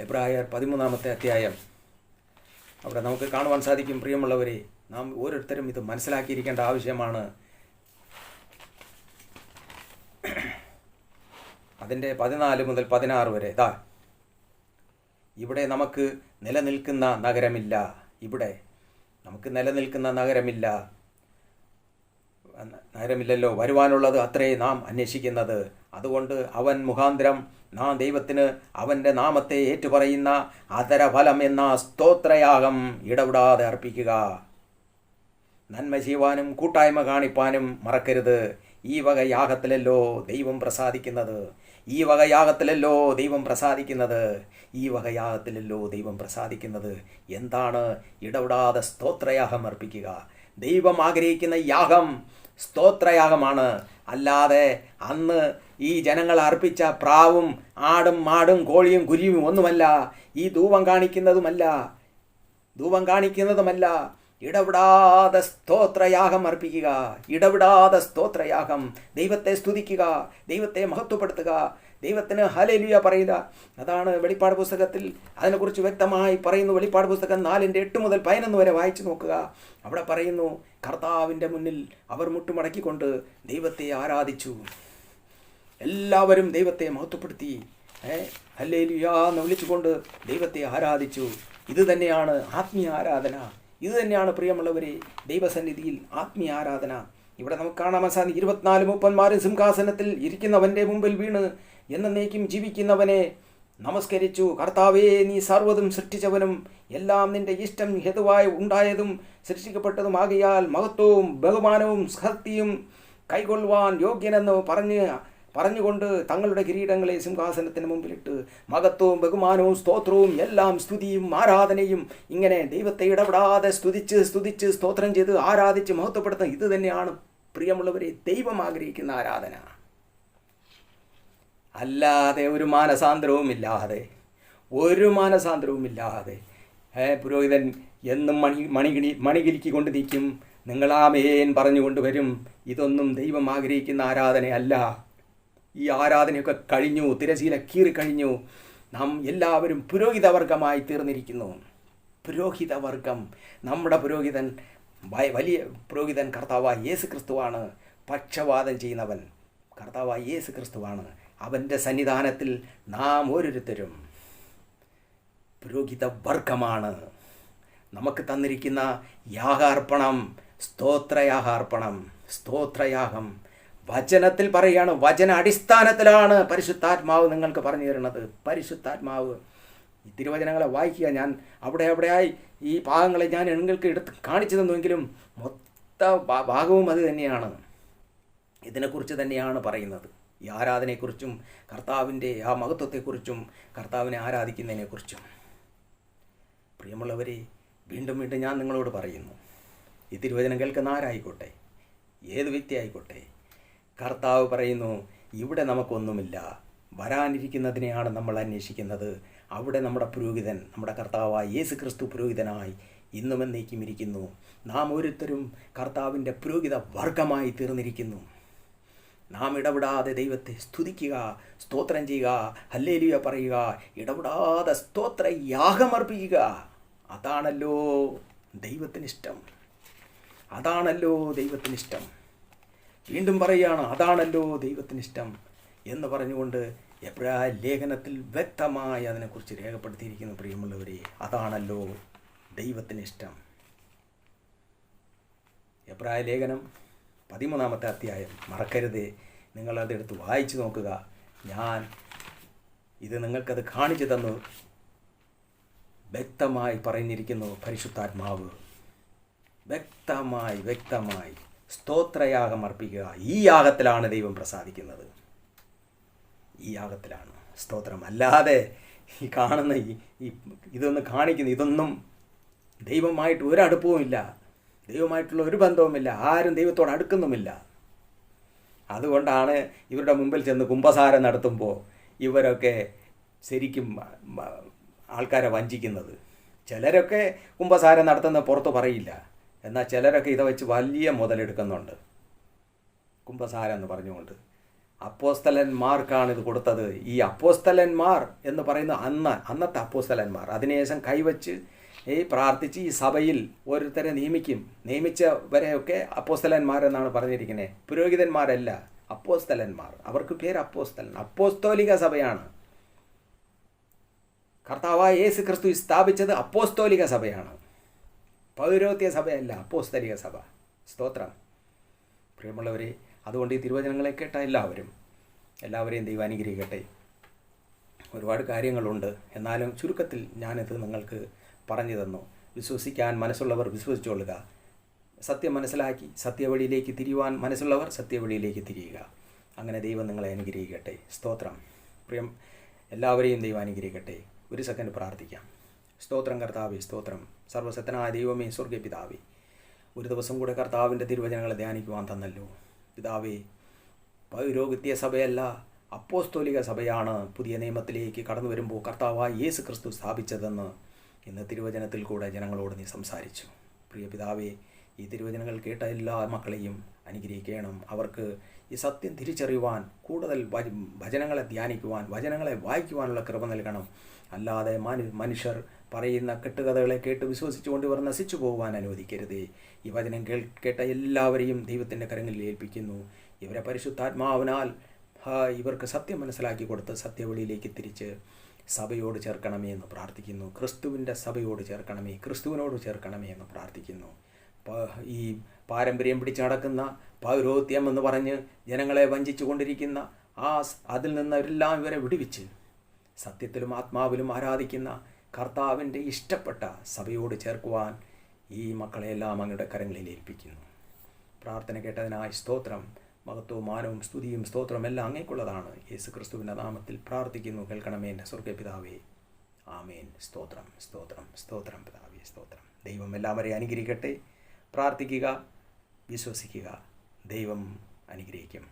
എബ്രായർ 13-ാമത്തെ അധ്യായം, അവിടെ നമുക്ക് കാണുവാൻ സാധിക്കും. പ്രിയമുള്ളവരെ, നാം ഓരോരുത്തരും ഇത് മനസ്സിലാക്കിയിരിക്കേണ്ട ആവശ്യമാണ്. അതിൻ്റെ 14-16 വരെ, ഇവിടെ നമുക്ക് നിലനിൽക്കുന്ന നഗരമില്ല. ഇവിടെ നമുക്ക് നിലനിൽക്കുന്ന നഗരമില്ലല്ലോ, വരുവാനുള്ളത് അത്രേ നാം അന്വേഷിക്കുന്നത്. അതുകൊണ്ട് അവൻ മുഖാന്തരം നാം ദൈവത്തിന് അവൻ്റെ നാമത്തെ ഏറ്റുപറയുന്ന അധരഫലം എന്ന സ്തോത്രയാഗം ഇടവിടാതെ അർപ്പിക്കുക. നന്മ ചെയ്യുവാനും കൂട്ടായ്മ കാണിപ്പാനും മറക്കരുത്. ഈ വക യാഗത്തിലല്ലോ ദൈവം പ്രസാദിക്കുന്നത്. ഈ വക യാഗത്തിലല്ലോ ദൈവം പ്രസാദിക്കുന്നത്. ഈ വക യാഗത്തിലല്ലോ ദൈവം പ്രസാദിക്കുന്നത്. എന്താണ്? ഇടപെടാതെ സ്തോത്രയാഗം അർപ്പിക്കുക. ദൈവം ആഗ്രഹിക്കുന്ന യാഗം സ്തോത്രയാഗമാണ്. അല്ലാതെ അന്ന് ഈ ജനങ്ങൾ അർപ്പിച്ച പ്രാവും ആടും മാടും കോഴിയും കുരുവിയും ഒന്നുമല്ല. ഈ ധൂപം കാണിക്കുന്നതുമല്ല. ഇടപെടാതെ സ്തോത്രയാഗം അർപ്പിക്കുക. ഇടപെടാതെ സ്തോത്രയാഗം. ദൈവത്തെ സ്തുതിക്കുക, ദൈവത്തെ മഹത്വപ്പെടുത്തുക, ദൈവത്തിന് ഹല്ലേലൂയ പറയുക. അതാണ് വെളിപ്പാട് പുസ്തകത്തിൽ അതിനെക്കുറിച്ച് വ്യക്തമായി പറയുന്നു. വെളിപ്പാട് പുസ്തകം 4:8 മുതൽ 11 വരെ വായിച്ചു നോക്കുക. അവിടെ പറയുന്നു, കർത്താവിൻ്റെ മുന്നിൽ അവർ മുട്ടുമടക്കിക്കൊണ്ട് ദൈവത്തെ ആരാധിച്ചു. എല്ലാവരും ദൈവത്തെ മഹത്വപ്പെടുത്തി ഹല്ലേലൂയ എന്ന് വിളിച്ചുകൊണ്ട് ദൈവത്തെ ആരാധിച്ചു. ഇത് തന്നെയാണ് ആത്മീയ ആരാധന. ഇത് തന്നെയാണ് പ്രിയമുള്ളവരെ ദൈവസന്നിധിയിൽ ആത്മീയ ആരാധന. ഇവിടെ നമുക്ക് കാണാൻ സാധിക്കും, 24 മൂപ്പന്മാരും സിംഹാസനത്തിൽ ഇരിക്കുന്നവൻ്റെ മുമ്പിൽ വീണ് എന്നേക്കും ജീവിക്കുന്നവനെ നമസ്കരിച്ചു. കർത്താവേ, നീ സർവ്വതും സൃഷ്ടിച്ചവനും എല്ലാം നിന്റെ ഇഷ്ടം ഹേതുവായി ഉണ്ടായതും സൃഷ്ടിക്കപ്പെട്ടതുമാകിയാൽ മഹത്വവും ബഹുമാനവും ശക്തിയും കൈക്കൊള്ളുവാൻ യോഗ്യനെന്ന് പറഞ്ഞുകൊണ്ട് തങ്ങളുടെ കിരീടങ്ങളെ സിംഹാസനത്തിന് മുമ്പിലിട്ട് മഹത്വവും ബഹുമാനവും സ്തോത്രവും എല്ലാം സ്തുതിയും ആരാധനയും ഇങ്ങനെ ദൈവത്തെ ഇടപെടാതെ സ്തുതിച്ച് സ്തോത്രം ചെയ്ത് ആരാധിച്ച് മഹത്വപ്പെടുത്തുന്ന ഇത് തന്നെയാണ് പ്രിയമുള്ളവരെ ദൈവം ആഗ്രഹിക്കുന്ന ആരാധന. അല്ലാതെ ഒരു മാനസാന്തരവുമില്ലാതെ പുരോഹിതൻ എന്നും മണികിലിക്കൊണ്ട് നിൽക്കും, നിങ്ങളാമേൻ പറഞ്ഞുകൊണ്ട് വരും. ഇതൊന്നും ദൈവം ആഗ്രഹിക്കുന്ന ആരാധനയല്ല. ഈ ആരാധനയൊക്കെ കഴിഞ്ഞു, തിരശീല കീറിക്കഴിഞ്ഞു. നാം എല്ലാവരും പുരോഹിതവർഗമായി തീർന്നിരിക്കുന്നു. പുരോഹിതവർഗം. നമ്മുടെ പുരോഹിതൻ, വലിയ പുരോഹിതൻ കർത്താവായ യേശു ക്രിസ്തുവാണ്. പക്ഷവാദം ചെയ്യുന്നവൻ കർത്താവായ യേശു ക്രിസ്തുവാണ്. അവൻ്റെ സന്നിധാനത്തിൽ നാം ഓരോരുത്തരും പുരോഹിതവർഗമാണ്. നമുക്ക് തന്നിരിക്കുന്ന യാഗാർപ്പണം സ്തോത്രയാഗം. വചനത്തിൽ പറയുകയാണ്, വചന അടിസ്ഥാനത്തിലാണ് പരിശുദ്ധാത്മാവ് നിങ്ങൾക്ക് പറഞ്ഞു തരുന്നത്. പരിശുദ്ധാത്മാവ് ഈ തിരുവചനങ്ങളെ വായിക്കുക. ഞാൻ അവിടെയായി ഈ ഭാഗങ്ങളെ ഞാൻ നിങ്ങൾക്ക് എടുത്ത് കാണിച്ചു തന്നുവെങ്കിലും മൊത്ത ഭാഗവും അത് തന്നെയാണ്. ഇതിനെക്കുറിച്ച് തന്നെയാണ് പറയുന്നത്. ഈ ആരാധനയെക്കുറിച്ചും കർത്താവിൻ്റെ ആ മഹത്വത്തെക്കുറിച്ചും കർത്താവിനെ ആരാധിക്കുന്നതിനെക്കുറിച്ചും. പ്രിയമുള്ളവരെ, വീണ്ടും ഞാൻ നിങ്ങളോട് പറയുന്നു, ഈ തിരുവചനം കേൾക്കുന്ന ആരായിക്കോട്ടെ, ഏത് വ്യക്തി ആയിക്കോട്ടെ, കർത്താവ് പറയുന്നു, ഇവിടെ നമുക്കൊന്നുമില്ല, വരാനിരിക്കുന്നതിനെയാണ് നമ്മൾ അന്വേഷിക്കുന്നത്. അവിടെ നമ്മുടെ പുരോഹിതൻ, നമ്മുടെ കർത്താവായ യേശു ക്രിസ്തു പുരോഹിതനായി ഇന്നും എന്നേക്കും ഇരിക്കുന്നു. നാം ഓരോരുത്തരും കർത്താവിൻ്റെ പുരോഹിത വർഗമായി തീർന്നിരിക്കുന്നു. നാം ഇടപെടാതെ ദൈവത്തെ സ്തുതിക്കുക, സ്തോത്രം ചെയ്യുക, ഹല്ലേലൂയ പറയുക, ഇടപെടാതെ സ്തോത്ര യാഗമർപ്പിക്കുക. അതാണല്ലോ ദൈവത്തിനിഷ്ടം. വീണ്ടും പറയുകയാണ്, അതാണല്ലോ ദൈവത്തിനിഷ്ടം എന്ന് പറഞ്ഞുകൊണ്ട് എബ്രായ ലേഖനത്തിൽ വ്യക്തമായി അതിനെക്കുറിച്ച് രേഖപ്പെടുത്തിയിരിക്കുന്നു. പ്രിയമുള്ളവരെ, അതാണല്ലോ ദൈവത്തിനിഷ്ടം. എബ്രായ ലേഖനം 13-ാമത്തെ അധ്യായം മറക്കരുതേ. നിങ്ങളതെടുത്ത് വായിച്ചു നോക്കുക. ഞാൻ ഇത് നിങ്ങൾക്കത് കാണിച്ചു തന്നു. വ്യക്തമായി പറഞ്ഞിരിക്കുന്നു പരിശുദ്ധാത്മാവ്. വ്യക്തമായി സ്തോത്രയാഗം അർപ്പിക്കുക. ഈ യാഗത്തിലാണ് ദൈവം പ്രസാദിക്കുന്നത്. ഈ യാഗത്തിലാണ് സ്തോത്രം. അല്ലാതെ ഈ കാണുന്ന ഇതൊന്ന് കാണിക്കുന്നു, ഇതൊന്നും ദൈവമായിട്ട് ഒരടുപ്പവുമില്ല, ദൈവമായിട്ടുള്ള ഒരു ബന്ധവുമില്ല. ആരും ദൈവത്തോട് അടുക്കുന്നുമില്ല. അതുകൊണ്ടാണ് ഇവരുടെ മുമ്പിൽ ചെന്ന് കുമ്പസാരം നടത്തുമ്പോൾ ഇവരൊക്കെ ശരിക്കും ആൾക്കാരെ വഞ്ചിക്കുന്നത്. ചിലരൊക്കെ കുമ്പസാരം നടത്തുന്ന പുറത്ത് പറയില്ല, എന്നാൽ ചിലരൊക്കെ ഇത് വെച്ച് വലിയ മുതലെടുക്കുന്നുണ്ട്. കുമ്പസാരം എന്ന് പറഞ്ഞുകൊണ്ട് അപ്പോസ്തലന്മാർക്കാണ് ഇത് കൊടുത്തത്. ഈ അപ്പോസ്തലന്മാർ എന്ന് പറയുന്ന അന്നത്തെ അപ്പോസ്തലന്മാർ അതിനുശേഷം കൈവച്ച് പ്രാർത്ഥിച്ച് ഈ സഭയിൽ ഓരോരുത്തരെ നിയമിച്ചവരെയൊക്കെ അപ്പോസ്തലന്മാരെന്നാണ് പറഞ്ഞിരിക്കുന്നത്. പുരോഹിതന്മാരല്ല, അപ്പോസ്തലന്മാർ. അവർക്ക് പേര് അപ്പോസ്തലൻ. അപ്പോസ്തോലിക സഭയാണ്. കർത്താവായ യേശു ക്രിസ്തു സ്ഥാപിച്ചത് അപ്പോസ്തോലിക സഭയാണ്, പൗരോഹിത്യ സഭയല്ല, അപ്പോസ്തലിക സഭ. സ്തോത്രം. പ്രിയമുള്ളവരെ, അതുകൊണ്ട് ഈ തിരുവചനങ്ങളെ കേട്ട എല്ലാവരെയും ദൈവം അനുഗ്രഹിക്കട്ടെ. ഒരുപാട് കാര്യങ്ങളുണ്ട്, എന്നാലും ചുരുക്കത്തിൽ ഞാനിത് നിങ്ങൾക്ക് പറഞ്ഞു തന്നു. വിശ്വസിക്കാൻ മനസ്സുള്ളവർ വിശ്വസിച്ചുകൊള്ളുക. സത്യം മനസ്സിലാക്കി സത്യവഴിയിലേക്ക് തിരിയുവാൻ മനസ്സുള്ളവർ സത്യവഴിയിലേക്ക് തിരിയുക. അങ്ങനെ ദൈവം നിങ്ങളെ അനുഗ്രഹിക്കട്ടെ. സ്തോത്രം. പ്രിയം എല്ലാവരെയും ദൈവം അനുഗ്രഹിക്കട്ടെ. ഒരു സെക്കൻഡ് പ്രാർത്ഥിക്കാം. സ്തോത്രം കർത്താവേ, സ്തോത്രം. സർവ്വശക്തനായ ദൈവമേ, സ്വർഗ്ഗ പിതാവേ, ഒരു ദിവസം കൂടെ കർത്താവിൻ്റെ തിരുവചനങ്ങളെ ധ്യാനിക്കുവാൻ തന്നല്ലോ പിതാവേ. പൗരോഹിത്യ സഭയല്ല, അപ്പോസ്തോലിക സഭയാണ് പുതിയ നിയമത്തിലേക്ക് കടന്നു വരുമ്പോൾ കർത്താവായ യേശു ക്രിസ്തു സ്ഥാപിച്ചതെന്ന് ഇന്ന് തിരുവചനത്തിൽ കൂടെ ജനങ്ങളോട് നീ സംസാരിച്ചു. പ്രിയ പിതാവേ, ഈ തിരുവചനങ്ങൾ കേട്ട എല്ലാ മക്കളെയും അനുഗ്രഹിക്കണം. അവർക്ക് ഈ സത്യം തിരിച്ചറിയുവാൻ, കൂടുതൽ വചനങ്ങളെ ധ്യാനിക്കുവാൻ, വചനങ്ങളെ വായിക്കുവാനുള്ള കൃപ നൽകണം. അല്ലാതെ മനുഷ്യർ പറയുന്ന കെട്ടുകഥകളെ കേട്ട് വിശ്വസിച്ചുകൊണ്ട് ഇവർ നശിച്ചു പോകുവാൻ അനുവദിക്കരുതേ. ഈ വചനം കേട്ട എല്ലാവരെയും ദൈവത്തിൻ്റെ കരങ്ങളിൽ ഏൽപ്പിക്കുന്നു. ഇവരെ പരിശുദ്ധാത്മാവിനാൽ ഇവർക്ക് സത്യം മനസ്സിലാക്കി കൊടുത്ത് സത്യവെളിയിലേക്ക് തിരിച്ച് സഭയോട് ചേർക്കണമേ എന്ന് പ്രാർത്ഥിക്കുന്നു. ക്രിസ്തുവിൻ്റെ സഭയോട് ചേർക്കണമേ, ക്രിസ്തുവിനോട് ചേർക്കണമേ എന്ന് പ്രാർത്ഥിക്കുന്നു. ഈ പാരമ്പര്യം പിടിച്ച് നടക്കുന്ന പൗരോഹിത്യം എന്ന് പറഞ്ഞ് ജനങ്ങളെ വഞ്ചിച്ചു കൊണ്ടിരിക്കുന്ന അതിൽ നിന്നെല്ലാം ഇവരെ വിടുവിച്ച് സത്യത്തിലും ആത്മാവിലും ആരാധിക്കുന്ന കർത്താവിൻ്റെ ഇഷ്ടപ്പെട്ട സഭയോട് ചേർക്കുവാൻ ഈ മക്കളെയെല്ലാം അങ്ങയുടെ കരങ്ങളിൽ ഏൽപ്പിക്കുന്നു. പ്രാർത്ഥന കേട്ടതിനായി സ്തോത്രം. മഹത്വവും മാനവും സ്തുതിയും സ്തോത്രവും എല്ലാം അങ്ങേക്കുള്ളതാണ്. യേശു ക്രിസ്തുവിൻ്റെ നാമത്തിൽ പ്രാർത്ഥിക്കുന്നു. കേൾക്കണമേ എൻ്റെ സ്വർഗ്ഗപിതാവേ. ആമേൻ. സ്തോത്രം, സ്തോത്രം, സ്തോത്രം പിതാവേ, സ്തോത്രം. ദൈവം എല്ലാവരെയും അനുഗ്രഹിക്കട്ടെ. പ്രാർത്ഥിക്കുക, വിശ്വസിക്കുക. ദൈവം അനുഗ്രഹിക്കും.